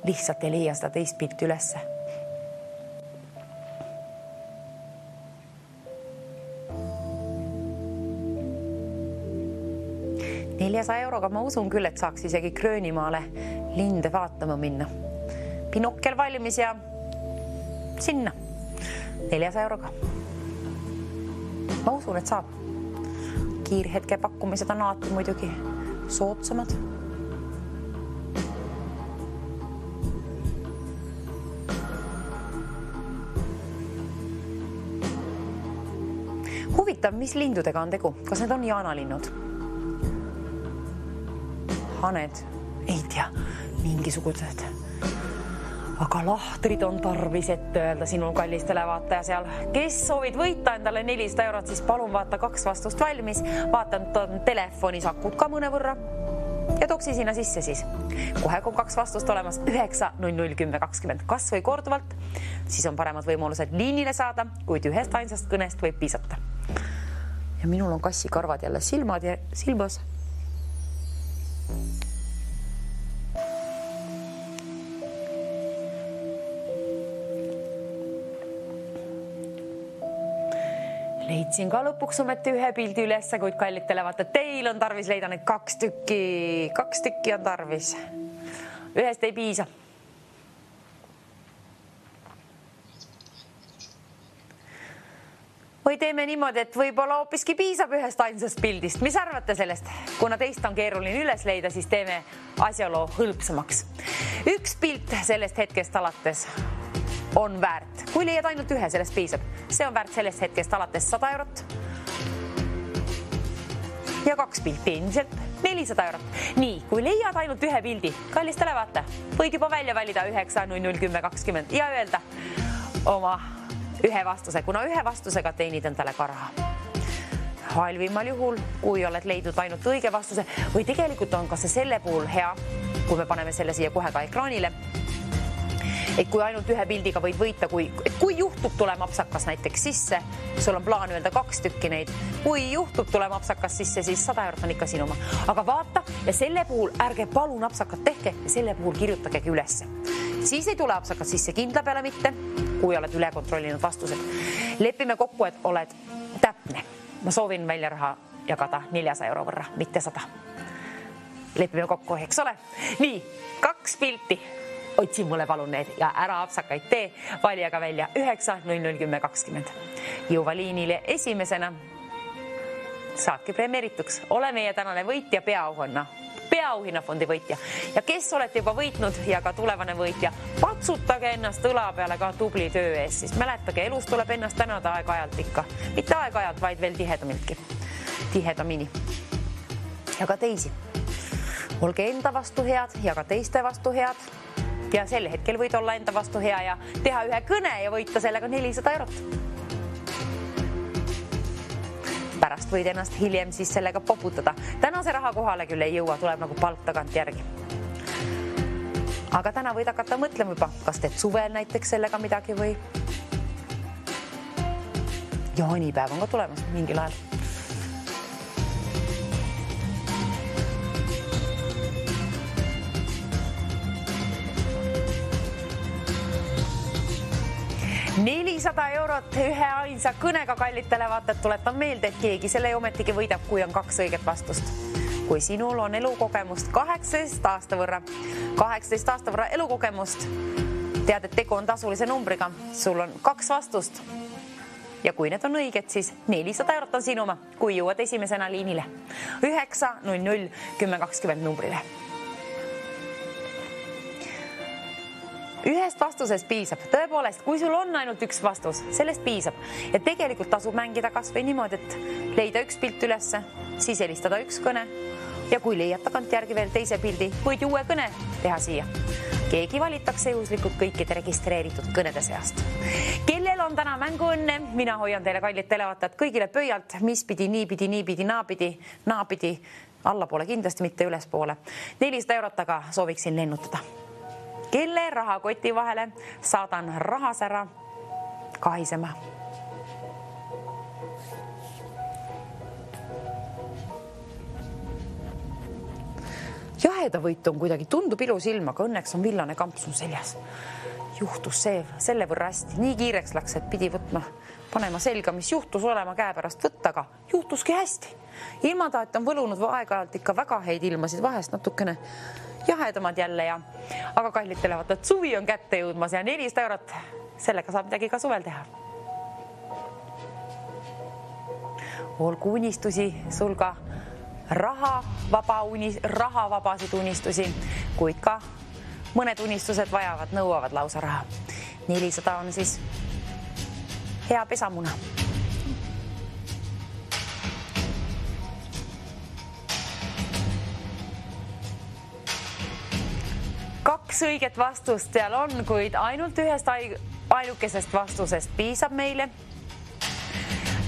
lihtsalt ei leia seda teist pilti ülesse. €400 ma usun küll, et saaks isegi Gröönimaale linde vaatama minna. Pinokkel valmis ja sinna. €400. Ma usun, et saab. Kiirhetke pakkumised on alati muidugi soodsamad. Huvitav, mis lindudega on tegu? Kas need on jaanalinnud? Haned? Ei tea, mingisugused. Aga lahtrid on tarvis ette öelda sinul kallistele vaataja seal. Kes soovid võita endale 400 eurot, siis palun vaata 2 vastust valmis. Vaatan telefonis akud ka mõne võrra ja toksi sinna sisse siis. Kohe kui 2 vastust olemas 9-0-10-20 kas või korduvalt, siis on paremad võimalused liinile saada, kuid ühest ainsast kõnest võib piisata. Ja minul on kassikarvad jälle silmas. Leidsin ka lõpuks ometi ühe pildi ülesse, kuid kallitele vaata, teil on tarvis leida neid 2 tükki. 2 tükki on tarvis. Ühest ei piisa. Või teeme niimoodi, et võib-olla hoopiski piisab ühest ainsast pildist. Mis arvate sellest? Kuna teist on keeruline üles leida, siis teeme asjaloo hõlpsamaks. 1 pilt sellest hetkest alates on väärt. Kui leiad ainult ühe, sellest piisab. See on väärt sellest hetkest alates 100 eurot. Ja 2 pilti endiselt 400 eurot. Nii, kui leiad ainult ühe pildi, kallistele vaata, võid juba välja valida 9-0-10-20 ja öelda oma ühe vastuse, kuna ühe vastusega teenid endale ka raha. Halvimal juhul, kui oled leidnud ainult õige vastuse, või tegelikult on ka see selle puhul hea, kui me paneme selle siia kohe ka ekraanile, et kui ainult ühe pildiga võid võita, kui juhtub tulema apsakas näiteks sisse, sul on plaan öelda 2 tükki neid, kui juhtub tulema apsakas sisse, siis 100 eurot on ikka sinu oma. Aga vaata, ja selle puhul ärge palun apsakat tehke ja selle puhul kirjutagegi ülesse. Siis ei tule apsakat sisse kindla peale mitte, kui oled üle kontrollinud vastused. Lepime kokku, et oled täpne. Ma soovin välja raha jagada 400 euro võrra, mitte 100. Lepime kokku, eks ole? Nii, 2 pilti. Otsi mulle palun need ja ära apsakaid tee, vali aga välja 9-0-10-20. Jõuva liinile esimesena saadki premeerituks. Ole meie tänane võitja, peaauhinnafondi võitja. Ja kes olete juba võitnud ja ka tulevane võitja, patsutage ennast õla peale ka tubli töö ees, siis mäletage, elus tuleb ennast tänada aeg-ajalt ikka. Mitte aeg-ajalt, vaid veel tihedamini. Ja ka teisi. Olge enda vastu head ja ka teiste vastu head. Ja sel hetkel võid olla enda vastu hea ja teha ühe kõne ja võita sellega 400 eurot. Pärast võid ennast hiljem siis sellega poputada. Tänase raha kohale küll ei jõua, tuleb nagu palk tagant järgi. Aga täna võid hakata mõtlema juba, kas teed suvel näiteks sellega midagi või jaanipäev on ka tulemas mingil ajal. €400 ühe ainsa kõnega kallitele vaatajad, tuletan meelde, et keegi selle ju ometigi võidab, kui on 2 õiget vastust. Kui sinul on elukogemust 18 aasta võrra elukogemust, tead, et tegu on tasulise numbriga, sul on 2 vastust. Ja kui need on õiged, siis 400 eurot on sinu oma, kui jõuad esimesena liinile 900 1020 numbrile. Ühest vastusest piisab. Tõepoolest, kui sul on ainult 1 vastus, sellest piisab. Ja tegelikult tasub mängida kas või niimoodi, et leida 1 pilt ülesse, siis helistada 1 kõne. Ja kui leiad tagant järgi veel teise pildi, võid uue kõne teha siia. Keegi valitakse juhuslikult kõikide registreeritud kõnede seast. Kellel on täna mänguõnne? Mina hoian teile kallid televaatajad kõigile pöialt, mis pidi, niipidi, naapidi, allapoole kindlasti, mitte ülespoole. 400 eurot aga sooviksin lennutada. Kelle rahakoti vahele saadan rahasära kahisema. Jaheda võit on kuidagi, tundub ilus ilm, aga õnneks on villane kampsun seljas. Juhtus see selle võrra hästi, nii kiireks läks, et pidi võtma, panema selga, mis juhtus olema käe pärast võtta, aga juhtuski hästi. Ilmataat on võlunud aeg-ajalt ikka väga häid ilmasid, vahest natukene jahedamad jälle ja aga kallitele vaata, et suvi on kätte jõudmas ja 400 eurot, sellega saab midagi ka suvel teha. Olgu unistusi sul ka rahavabasid unistusi, kuid ka mõned unistused nõuavad lausa raha. 400 on siis hea pesamuna. Kaks õiget vastust seal on, kuid ainult ühest ainukesest vastusest piisab meile.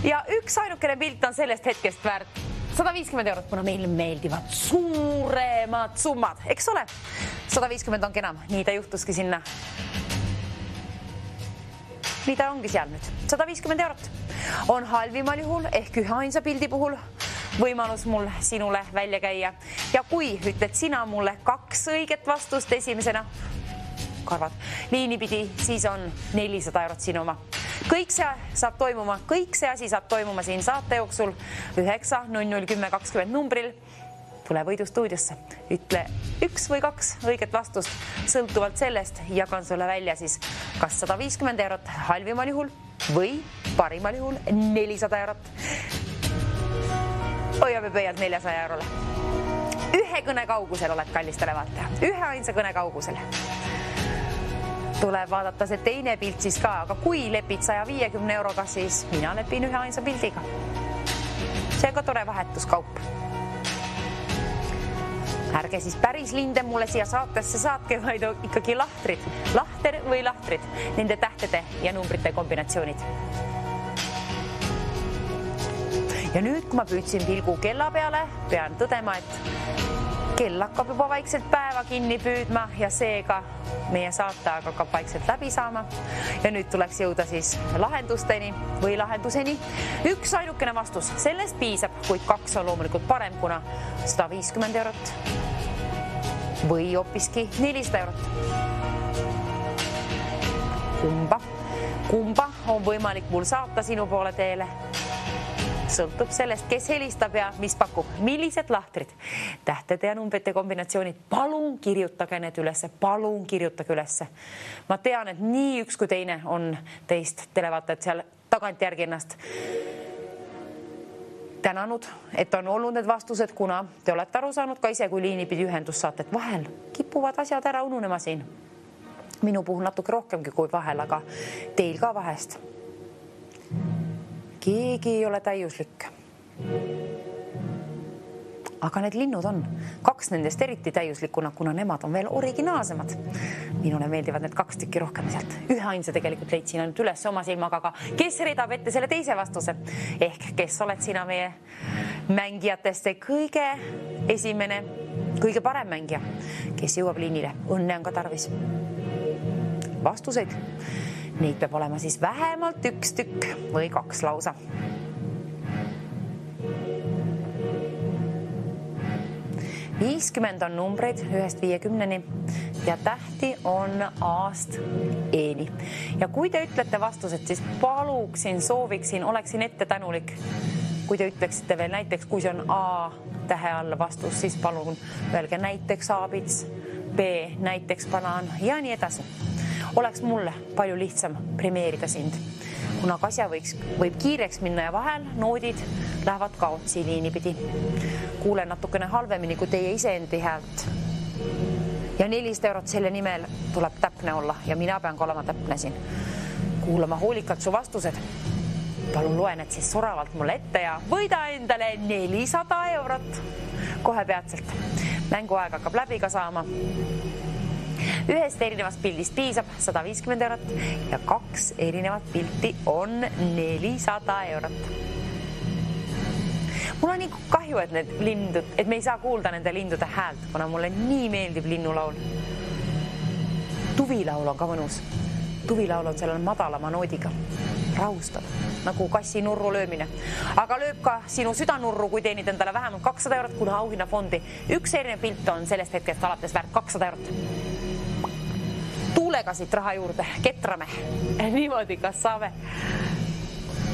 Ja üks ainukene pilt on sellest hetkest väärt 150 eurot, kuna meile meeldivad suuremad summad, eks ole? 150 ongi enam, nii ta juhtuski sinna. Nii ta ongi seal nüüd. 150 eurot on halvimal juhul ehk ühe ainsa pildi puhul võimalus mul sinule välja käia. Ja kui ütled sina mulle 2 õiget vastust esimesena, karvad liini pidi, siis on 400 eurot sinu oma. Kõik see asi saab toimuma siin saate jooksul 900 1020 numbril. Tule Võidu stuudiosse, ütle 1 või 2 õiget vastust, sõltuvalt sellest jagan sulle välja siis kas 150 eurot halvimal juhul või parimal juhul 400 eurot. Hoiame pöialt 400 eurole. Ühe kõne kaugusel oled kallis televaataja, ühe ainsa kõne kaugusel. Tuleb vaadata see teine pilt siis ka, aga kui lepid 150 euroga, siis mina lepin ühe ainsa pildiga. See on ka tore vahetuskaup. Ärge siis päris linde mulle siia saatesse saatke, vaid ikkagi lahtrid, lahter või lahtrid, nende tähtede ja numbrite kombinatsioonid. Ja nüüd, kui ma püüdsin pilgu kella peale, pean tõdema, et kell hakkab juba vaikselt päeva kinni püüdma ja seega meie saate hakkab vaikselt läbi saama. Ja nüüd tuleks jõuda siis lahendusteni või lahenduseni. Üks ainukene vastus, sellest piisab, kuid 2 on loomulikult parem, kuna 150 eurot või hoopiski 400 eurot. Kumba on võimalik mul saata sinu poole teele? Sõltub sellest, kes helistab ja mis pakub, millised lahtrid, tähtede ja numbrite kombinatsioonid. Palun kirjutage need ülesse, palun kirjutage ülesse. Ma tean, et nii üks kui teine on teist televaatajad seal tagantjärgi ennast tänanud, et on olnud need vastused, kuna te olete aru saanud ka ise, kui liini pidi ühendus saate, et vahel kipuvad asjad ära ununema siin. Minu puhul natuke rohkemgi kui vahel, aga teil ka vahest. Keegi ei ole täiuslik. aga need linnud on 2 nendest eriti täiuslikuna, kuna nemad on veel originaalsemad. Minule meeldivad need 2 tükki rohkem sealt. Ühe ainsa tegelikult leidsin ainult üles oma silmaga, aga kes reedab ette selle teise vastuse? Ehk kes oled sina meie mängijatest kõige esimene, kõige parem mängija, kes jõuab liinile? Õnne on ka tarvis. Vastuseid. Neid peab olema siis vähemalt 1 tükk või 2 lausa. ...50 on numbreid 1-50 ja tähti on A-st E-ni. Ja kui te ütlete vastused, siis paluksin, sooviksin, oleksin ette tänulik. Kui te ütleksite veel näiteks, kui see on A tähe all vastus, siis palun öelge näiteks aabits, B näiteks banaan ja nii edasi. Oleks mulle palju lihtsam premeerida sind, kuna asja võib kiireks minna ja vahel noodid lähevad kaotsi liini pidi. Kuulen natukene halvemini kui teie iseendi häält. Ja 400 eurot selle nimel tuleb täpne olla ja mina pean ka olema täpne siin. Kuulama hoolikalt su vastused. Palun loen, et siis soravalt mulle ette ja võida endale 400 eurot. Kohe peatselt. Mänguaeg hakkab läbi ka saama. Ühest erinevast pildist piisab 150 eurot ja 2 erinevat pilti on 400 eurot. Mul on nii kahju, et need lindud, et me ei saa kuulda nende lindude häält, kuna mulle nii meeldib linnulaul. Tuvilaul on ka mõnus. Tuvilaul on sellel madalama noodiga. Rahustab, nagu kassi nurru löömine. Aga lööb ka sinu südanurru, kui teenid endale vähemalt 200 eurot, kuna auhinnafondi. 1 erinev pilt on sellest hetkest alates väärt 200 eurot. Tuulega siit raha juurde, ketrame. Niimoodi, kas saame?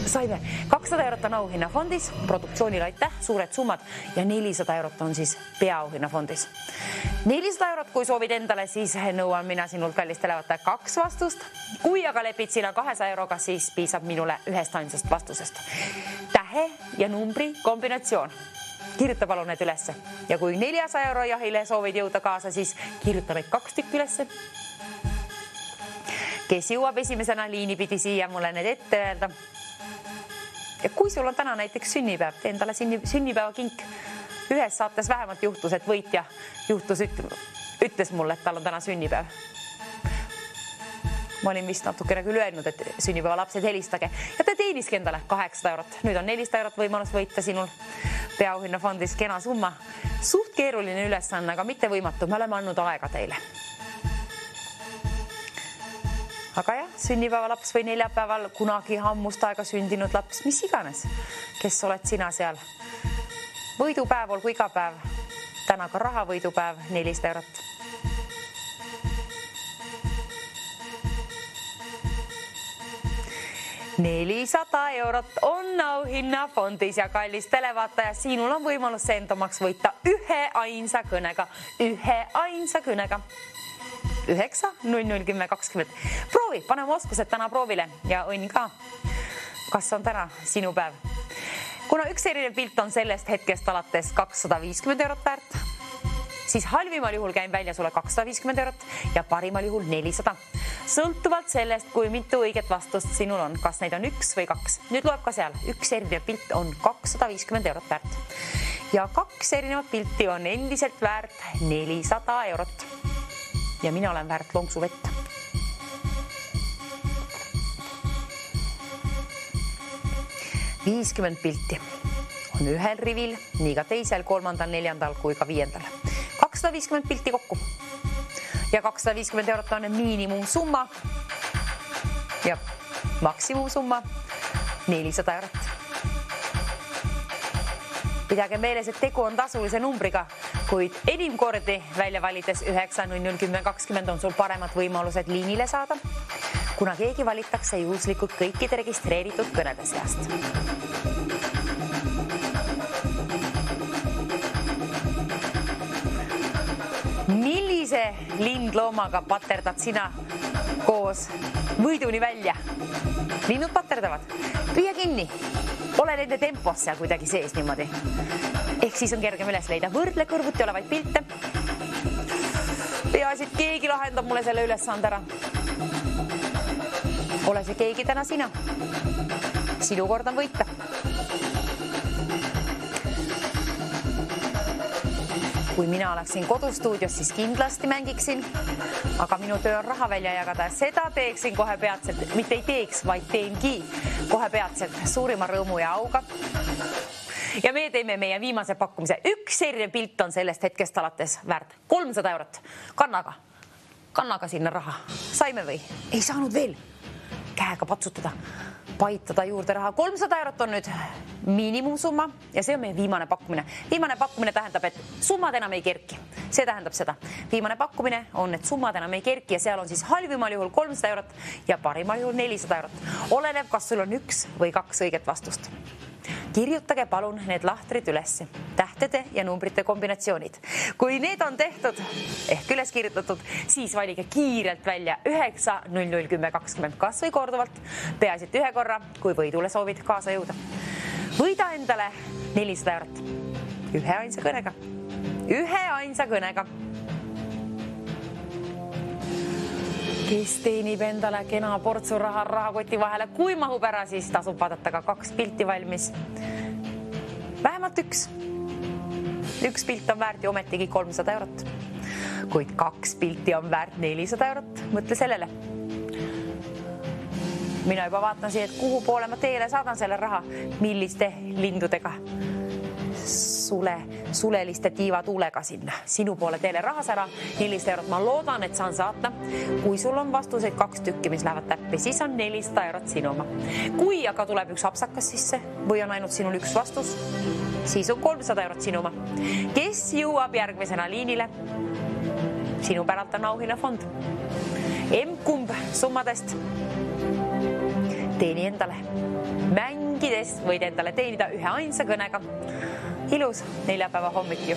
Saime. 200 eurot on auhinnafondis, produktsioonil aitäh, suured summad ja 400 eurot on siis peaauhinnafondis. 400 eurot, kui soovid endale, siis nõuan mina sinult kallist elevataja 2 vastust. Kui aga lepid sina 200 euroga, siis piisab minule 1 ainsast vastusest. Tähe ja numbri kombinatsioon. Kirjuta palun need ülesse. Ja kui 400 euro jahile soovid jõuda kaasa, siis kirjuta neid 2 tükki ülesse. Kes jõuab esimesena liini pidi siia mulle need ette öelda. Ja kui sul on täna näiteks sünnipäev, tee endale sünnipäeva kink. Ühes saates vähemalt juhtus, et võitja ütles mulle, et tal on täna sünnipäev. Ma olin vist natukene küll öelnud, et sünnipäeva lapsed helistage ja te teeniski endale 800 eurot. Nüüd on 400 eurot võimalus võita sinul peaauhinnafondis kena summa. Suht keeruline ülesanne, aga mitte võimatu. Me oleme andnud aega teile. Aga jah, sünnipäeva laps või neljapäeval kunagi ammust aega sündinud laps, mis iganes, kes oled sina seal. Võidupäev olgu iga päev, täna ka rahavõidupäev 400 eurot. $400 eurot on auhinnafondis ja kallis televaataja, sinul on võimalus sendomaks võita 1 ainsa kõnega. 9-00-10-20. Proovi, paneme oskused täna proovile ja õnn ka. Kas on täna sinu päev? Kuna 1 erinev pilt on sellest hetkest alates 250 eurot väärt, siis halvimal juhul käin välja sulle 250 eurot ja parimal juhul 400. Sõltuvalt sellest, kui mitu õiget vastust sinul on, kas neid on 1 või 2. Nüüd loeb ka seal, 1 erinev pilt on 250 eurot väärt. Ja 2 erinevat pilti on endiselt väärt 400 eurot. Ja mina olen väärt lonksu vett. ...50 pilti on ühel rivil, nii ka teisel, 3., 4. kui ka 5. 250 pilti kokku. Ja 250 eurot on miinimumsumma ja maksimumsumma 400 eurot. Pidage meeles, et tegu on tasulise numbriga, kuid enim kordi välja valides 9-00-10-20 on sul paremad võimalused liinile saada, kuna keegi valitakse juhuslikult kõikide registreeritud kõnede seast. Millise lindloomaga paterdad sina koos võiduni välja? Linnud paterdavad. Püüa kinni. Ole nende tempos seal kuidagi sees niimoodi. Ehk siis on kergem üles leida. Võrdle kõrvuti olevaid pilte. Peaasi, et keegi lahendab mulle selle ülesande ära. Ole see keegi täna sina. Sinu kord on võita. Kui mina oleksin kodustuudios, siis kindlasti mängiksin, aga minu töö on raha välja jagada ja seda teeksin kohe peatselt, mitte ei teeks, vaid teengi kohe peatselt suurima rõõmu ja auga. Ja me teeme meie viimase pakkumise. Üks erinev pilt on sellest hetkest alates väärt 300 eurot. Kannaga sinna raha. Saime või? Ei saanud veel. Käega patsutada. Paitada juurde raha. 300 eurot on nüüd miinimumsumma ja see on meie viimane pakkumine. Viimane pakkumine tähendab, et summad enam ei kerki. See tähendab seda. Viimane pakkumine on, et summad enam ei kerki ja seal on siis halvimal juhul 300 eurot ja parimal juhul 400 eurot. Oleneb, kas sul on üks või kaks õiget vastust. Kirjutage palun need lahtrid ülesse, tähtede ja numbrite kombinatsioonid. Kui need on tehtud ehk üles kirjutatud, siis valige kiirelt välja 9 00 10 20 kas või korduvalt, peaasi, et ühe korra, kui võidule soovid kaasa jõuda. Võida endale 400 eurot. Ühe ainsa kõnega. Kes teenib endale kena portsu raha rahakoti vahele, kui mahub ära, siis tasub vaadata ka 2 pilti valmis. Vähemalt üks. Üks pilt on väärt ja ometigi 300 eurot. Kuid 2 pilti on väärt 400 eurot. Mõtle sellele. Mina juba vaatan siia, et kuhu poole ma teele saadan selle raha. Milliste lindudega. Suleliste tiivatuulega sinna. Sinu poole teele rahas ära. 400 eurot ma loodan, et saan saata. Kui sul on vastuseid 2 tükki, mis lähevad täppi, siis on 400 eurot sinu oma. Kui aga tuleb üks apsakas sisse või on ainult sinul üks vastus, siis on 300 eurot sinu oma. Kes jõuab järgmisena liinile? Sinu päralt on auhinnafond. Kumb summadest teeni endale. Mängides võid endale teenida ühe ainsa kõnega. Ilus neljapäeva hommik ju.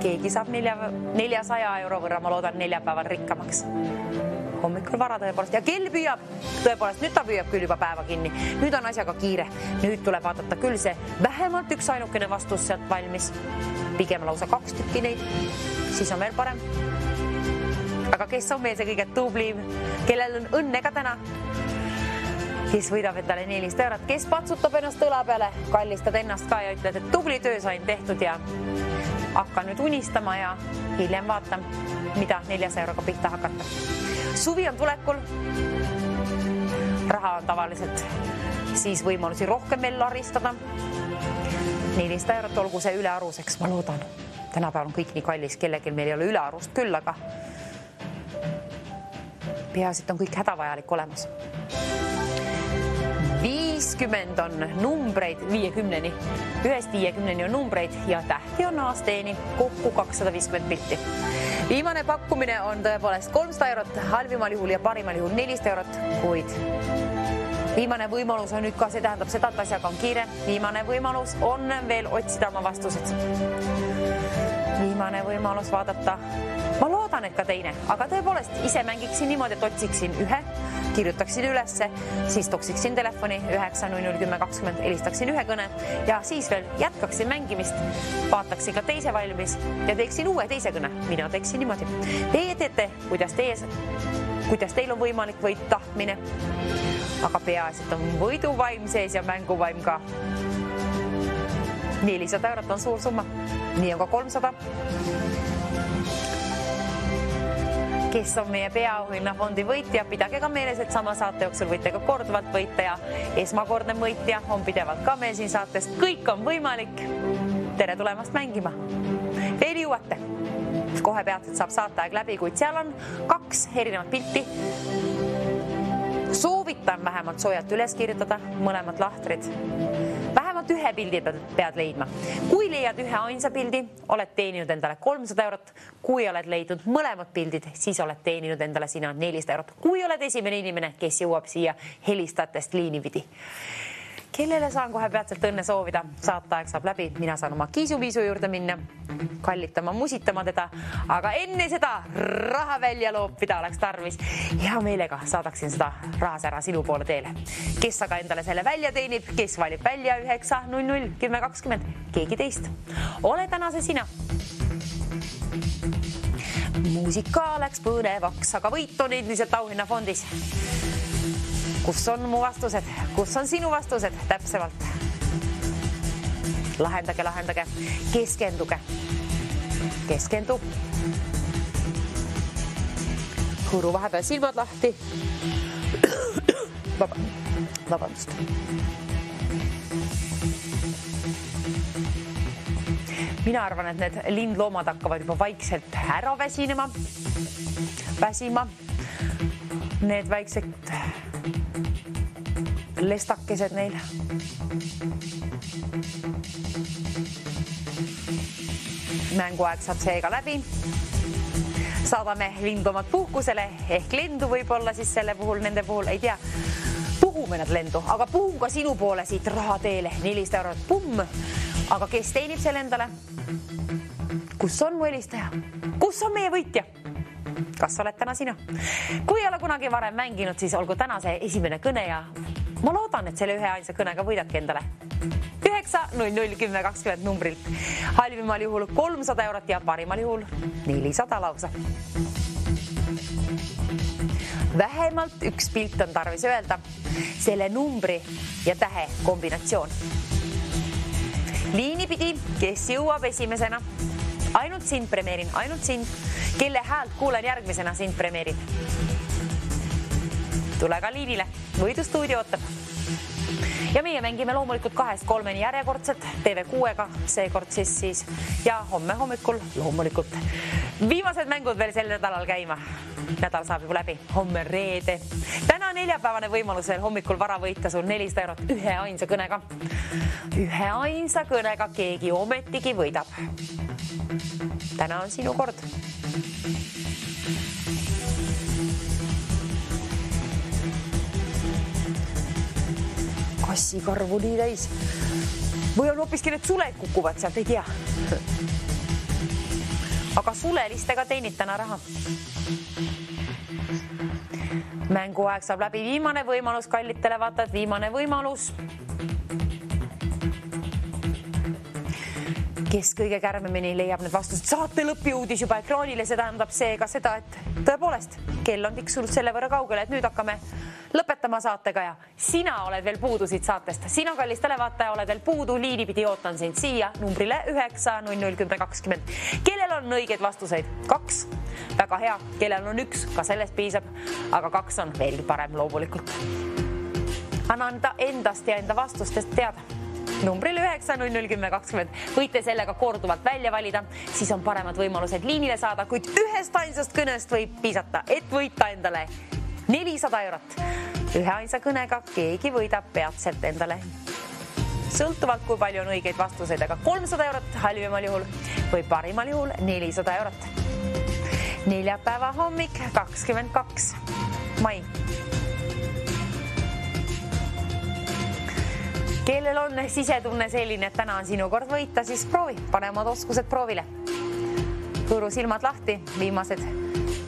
Keegi saab 400 euro võrra, ma loodan, neljapäeval rikkamaks. Hommikul vara tõepoolest. Ja kell püüab, tõepoolest, nüüd ta püüab küll juba päeva kinni. Nüüd on asjaga kiire. Nüüd tuleb vaadata küll see vähemalt üks ainukene vastus sealt valmis. Pigem lausa 2 tükki neid. Siis on veel parem. Aga kes on meil see kõige tublim? Kellel on õnne ka täna? Kes võidab endale 400 eurot, kes patsutab ennast õla peale, kallistad ennast ka ja ütled, et tubli töö sain tehtud ja hakkan nüüd unistama ja hiljem vaatan, mida 400 euroga pihta hakata. Suvi on tulekul, raha on tavaliselt siis võimalusi rohkem veel laristada. 400 eurot olgu see ülearuseks, ma loodan. Tänapäeval on kõik nii kallis, kellelgi meil ei ole ülearust küll, aga peaasi, et on kõik hädavajalik olemas. 50 on numbreid 50-ni. 1-50-ni on numbreid ja tähti on aasteeni kokku 250 pilti. Viimane pakkumine on tõepoolest 300 eurot, halvimal juhul ja parimal juhul 400 eurot, kuid viimane võimalus on nüüd ka, see tähendab seda, et asjaga on kiire. Viimane võimalus on veel otsida oma vastused. Viimane võimalus vaadata. Ma loodan, et ka teine, aga tõepoolest ise mängiksin niimoodi, et otsiksin ühe, kirjutaksin ülesse, siis toksiksin telefoni 9 00 10 20, helistaksin ühe kõne ja siis veel jätkaksin mängimist, vaataksin ka teise valmis ja teeksin uue teise kõne. Mina teeksin niimoodi. Teie teete, kuidas teil on võimalik või tahtmine, aga peaasi, et on võiduvaim sees ja mänguvaim ka. 400 eurot on suur summa. Nii on ka 300. Kes on meie peaauhinnafondi võitja, pidage ka meeles, et sama saate jooksul võite ka korduvalt võita ja esmakordne võitja on pidevalt ka meil siin saates. Kõik on võimalik. Tere tulemast mängima. Veel jõuate. Kohe peatselt saab saateaeg läbi, kuid seal on 2 erinevat pilti. Soovitan vähemalt soojalt üles kirjutada mõlemad lahtrid. Vähemalt ühe pildi pead leidma. Kui leiad ühe ainsa pildi, oled teeninud endale 300 eurot. Kui oled leidnud mõlemad pildid, siis oled teeninud endale sina 400 eurot. Kui oled esimene inimene, kes jõuab siia helistajatest liinipidi. Kellele saan kohe peatselt õnne soovida? Saateaeg saab läbi. Mina saan oma kiisuviisu juurde minna, kallitama, musitama teda. Aga enne seda raha välja loopida oleks tarvis. Hea meelega saadaksin seda rahas ära sinu poole teele. Kes aga endale selle välja teenib, kes valib välja 9 00 10 20, keegi teist. Ole tänase sina. Muusika läks põnevaks, aga võit on endiselt auhinnafondis. Kus on mu vastused? Kus on sinu vastused täpsemalt? lahendage, keskenduge. Keskendu. Hõõru vahepeal silmad lahti. Vabandust. Mina arvan, et need lindloomad hakkavad juba vaikselt ära väsima. Need väiksed lestakesed neil. Mänguaeg saab seega läbi. Saadame lindloomad puhkusele ehk lendu võib-olla siis selle puhul, nende puhul, ei tea. Puhume nad lendu, aga puhun ka sinu poole siit raha teele 400 eurot. Pumm! Aga kes teenib selle endale? Kus on mu helistaja? Kus on meie võitja? Kas oled täna sina? Kui ei ole kunagi varem mänginud, siis olgu täna see esimene kõne ja ma loodan, et selle ühe ainsa kõnega võidadki endale 9001020 numbrilt. Halvimal juhul 300 eurot ja parimal juhul 400 lausa. Vähemalt üks pilt on tarvis öelda selle numbri ja tähe kombinatsioon. Liinipidi, kes jõuab esimesena, ainult sind premeerin, ainult sind, kelle häält kuulen järgmisena sind premeerin. Tule ka liinile, võidustuudio ootab. Ja meie mängime loomulikult 2-3 järjekordset TV6-ga, seekord siis ja homme hommikul loomulikult. Viimased mängud veel sel nädalal käima. Nädal saab juba läbi, homme reede. Täna neljapäevane võimalus veel hommikul vara võita sul 400 eurot ühe ainsa kõnega. Ühe ainsa kõnega keegi ometigi võidab. Täna on sinu kord. Kassikarvu nii täis. Või on hoopiski need suled kukuvad sealt, ei tea. Aga sulelistega teenid täna raha. Mänguaeg saab läbi viimane võimalus, kallitele vaatajad, viimane võimalus. Kes kõige kärmemini leiab need vastused. Saate lõpiuudis juba ekraanile, see tähendab seega seda, et tõepoolest kell on tiksunud selle võrra kaugele, et nüüd hakkame lõpetama saatega ja sina oled veel puudu siit saatest. Sina, kallis televaataja, oled veel puudu, liinipidi ootan sind siia numbrile 9001020. Kellel on õigeid vastuseid? 2. Väga hea. Kellel on 1? Ka sellest piisab, aga 2 on veelgi parem loomulikult. Anna endast ja enda vastustest teada. Numbril 9001020. Võite sellega korduvalt välja valida, siis on paremad võimalused liinile saada, kuid ühest ainsast kõnest võib piisata, et võita endale 400 eurot. Ühe ainsa kõnega keegi võidab peatselt endale. Sõltuvalt, kui palju on õigeid vastuseid, aga 300 eurot halvimal juhul või parimal juhul 400 eurot. Neljapäeva hommik 22. mai. Kellel on sisetunne selline, et täna on sinu kord võita, siis proovi, pane omad oskused proovile. Hõõru silmad lahti, viimased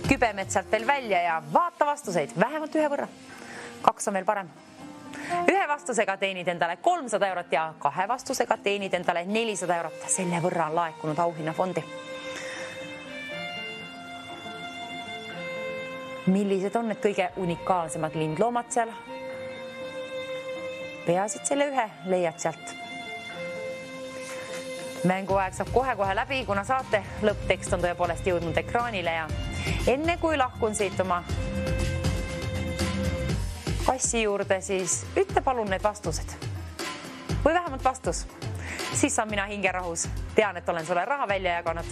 kübemed sealt veel välja ja vaata vastuseid, vähemalt ühe võrra. 2 on veel parem. Ühe vastusega teenid endale 300 eurot ja 2 vastusega teenid endale 400 eurot. Selle võrra on laekunud auhinnafondi. Millised on need kõige unikaalsemad lindloomad seal? Peasid selle ühe leiad sealt. Mänguaeg saab kohe läbi, kuna saate lõpptekst on tõepoolest jõudnud ekraanile ja enne kui lahkun siit oma kassi juurde, siis ütle palun need vastused. Või vähemalt vastus. Siis saan mina hingerahus. Tean, et olen sulle raha välja jaganud.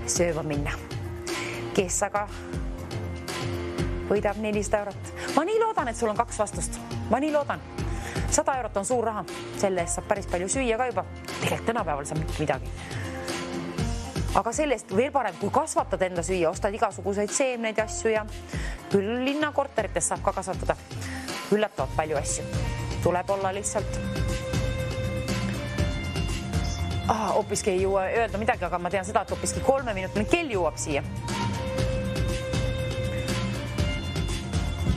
Sööma minna. Kes aga võidab 400 eurot? Ma nii loodan, et sul on 2 vastust. Ma nii loodan. 100 eurot on suur raha. Selle eest saab päris palju süüa ka juba. Tegelikult tänapäeval saab mitte midagi. Aga sellest veel parem, kui kasvatad enda süüa, ostad igasuguseid seemneid asju ja küll linnakorterites saab ka kasvatada. Üllatavad palju asju. Tuleb olla lihtsalt. Hoopiski ei jõua öelda midagi, aga ma tean seda, et hoopiski 3-minutiline kell jõuab siia.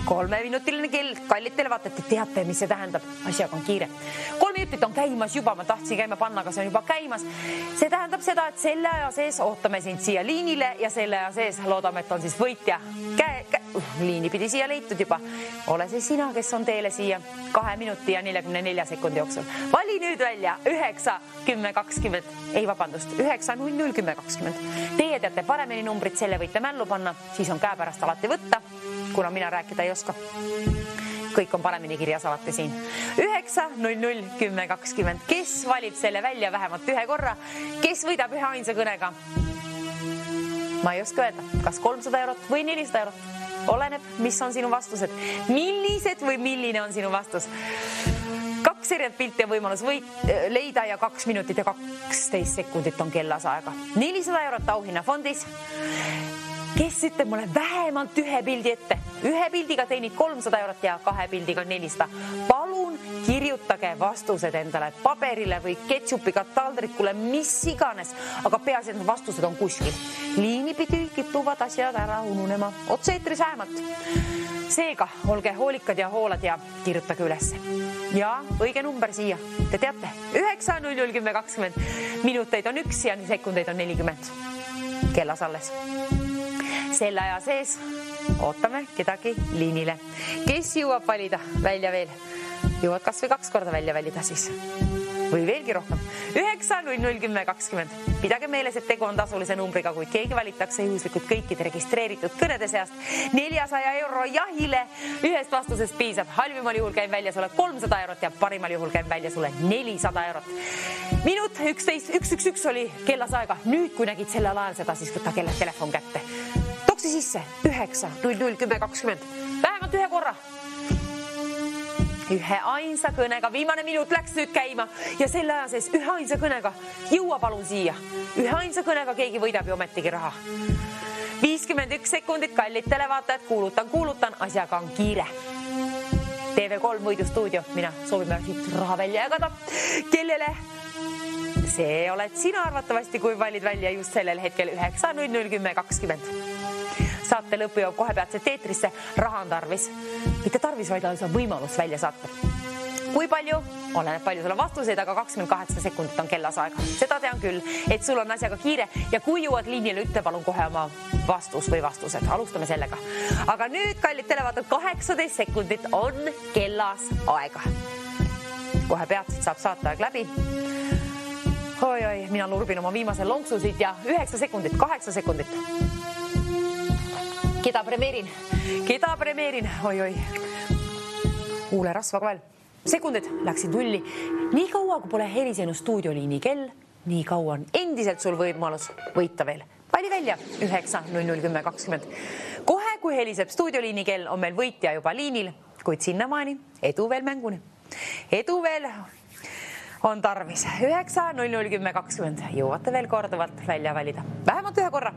3-minutiline kell, kallitele vaatate, teate, mis see tähendab. Asjaga on kiire. 3 minutit on käimas juba, ma tahtsin käima panna, aga see on juba käimas. See tähendab seda, et selle aja sees ootame sind siia liinile ja selle aja sees loodame, et on siis võitja liini pidi siia leitud juba. Ole see sina, kes on teele siia 2 minuti ja 44 sekundi jooksul. Vali nüüd välja 9, 10, 20. Ei, vabandust, 9, 0, 10, 20. Teie teate paremini numbrit, selle võite mällu panna, siis on käepärast alati võtta, kuna mina rääkida ei oska. Kõik on paremini kirjas alati siin. 9, 0, 10, 20. Kes valib selle välja vähemalt ühe korra? Kes võidab ühe ainsa kõnega? Ma ei oska öelda, kas 300 eurot või 400 eurot. Oleneb, mis on sinu vastused. Millised või milline on sinu vastus? 2 erinevat pilti on võimalus leida ja 2 minutit ja 12 sekundit on kellas aega. 400 eurot auhinnafondis. Kes ütleb mulle vähemalt ühe pildi ette? Ühe pildiga teenid 300 eurot ja 2 pildiga 400. Palun kirjutage vastused endale paberile või ketšupiga taldrikule, mis iganes, aga peaasi, et vastused on kuskil. Liinipidi kipuvad asjad ära ununema. Otse-eetris vähemalt. Seega, olge hoolikad ja hoolad ja kirjutage üles. Ja õige number siia. Te teate, 9, 0, 10, 20. Minuteid on 1 ja sekundeid on 40. Kellas alles. Selle aja sees ootame kedagi liinile. Kes jõuab valida välja veel? Jõuad kas või 2 korda välja valida siis. Või veelgi rohkem. 9, 0, 10, 20. Pidage meeles, et tegu on tasulise numbriga, kui keegi valitakse juhuslikult kõikide registreeritud kõnede seast 400 euro jahile. Ühest vastusest piisab. Halvimal juhul käib välja sulle 300 eurot ja parimal juhul käib välja sulle 400 eurot. Minut 11.111 oli kellas aega. Nüüd, kui nägid sellel ajal seda, siis võta kelle telefon kätte. Toksi sisse 9, 0, 10, 20. Vähemalt ühe korra. Ühe ainsa kõnega. Viimane minut läks nüüd käima ja selle aja sees ühe ainsa kõnega. Jõua palun siia. Ühe ainsa kõnega keegi võidab ju ometigi raha. 51 sekundit, kallid televaatajad. Kuulutan, asjaga on kiire. TV3 võidustuudio. Mina soovime siit raha välja jagada. Kellele? See oled sina arvatavasti, kui valid välja just sellel hetkel 9, 0, 10, 20. Saate lõpu jõuab kohe peatselt eetrisse. Raha on tarvis. Mitte tarvis, vaid on võimalus välja saata. Kui palju? Oleneb palju sulle vastuseid, aga 28 sekundit on kellas aega. Seda tean küll, et sul on asjaga kiire ja kui jõuad liinile, ütle palun kohe oma vastus või vastused. Alustame sellega. Aga nüüd, kallid televaatajad, 18 sekundit on kellas aega. Kohe peatselt saab saateaeg läbi. Oi, mina lurbin oma viimase lonksusid ja 9 sekundit, 8 sekundit. Keda premeerin? Oi. Huule rasva ka veel. Sekundid läksid nulli. Nii kaua, kui pole helisenud stuudioliini kell, nii kaua on endiselt sul võimalus võita veel. Vali välja 9, 0, 10, 20. Kohe, kui heliseb stuudioliini kell, on meil võitja juba liinil, kuid sinnamaani edu veel mänguni. Edu veel on tarvis. 9, 0, 10, 20. Jõuate veel korduvalt välja valida. Vähemalt ühe korra.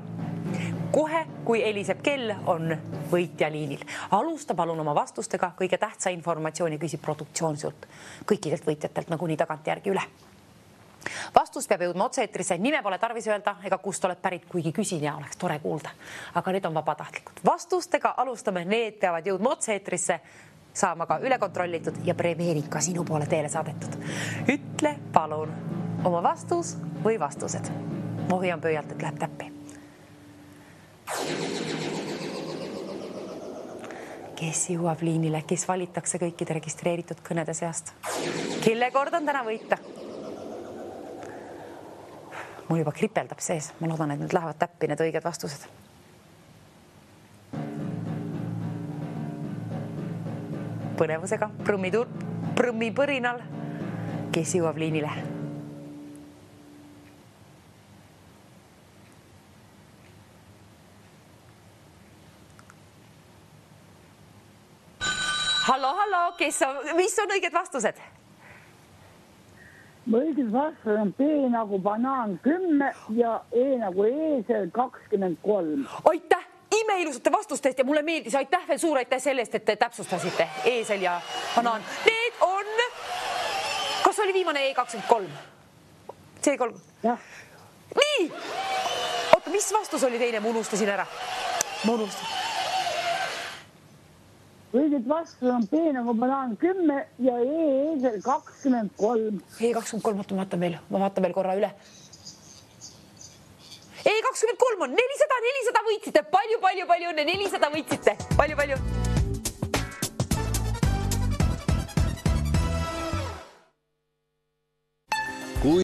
Kohe, kui heliseb kell, on võitja liinil. Alusta palun oma vastustega, kõige tähtsa informatsiooni küsib produktsioon sult. Kõikidelt võitjatelt nagunii tagantjärgi üle. Vastus peab jõudma otse-eetrisse. Nime pole tarvis öelda ega kust oled pärit, kuigi küsin ja oleks tore kuulda. Aga need on vabatahtlikud. Vastustega alustame, need peavad jõudma otse-eetrisse, saama ka üle kontrollitud ja premeerid ka sinu poole teele saadetud. Ütle palun oma vastus või vastused. Mohi on pöialt, et läheb täppi. Kes jõuab liinile, kes valitakse kõikide registreeritud kõnede seast? Kelle kord on täna võita? Mul juba kripeldab sees. Ma loodan, et nüüd lähevad täppi need õiged vastused. Põnevusega, prõmmi põrinal. Kes jõuab liinile? Hallo, mis on õiged vastused? Õiged vastused on B nagu banaan 10 ja E nagu eesel 23. Aitäh imeilusate vastustest ja mulle meeldis. Aitäh veel suur aitäh sellest, et te täpsustasite eesel ja banaan. Need on... Kas oli viimane E23? C3? Jah. Nii! Oota, mis vastus oli teine? Ma unustasin ära. Õiged vastus on B nagu banaan 10 ja E eesel 23. E23, ma vaatan veel korra üle. E23 on 400 võitsite, palju õnne, 400 võitsite, palju.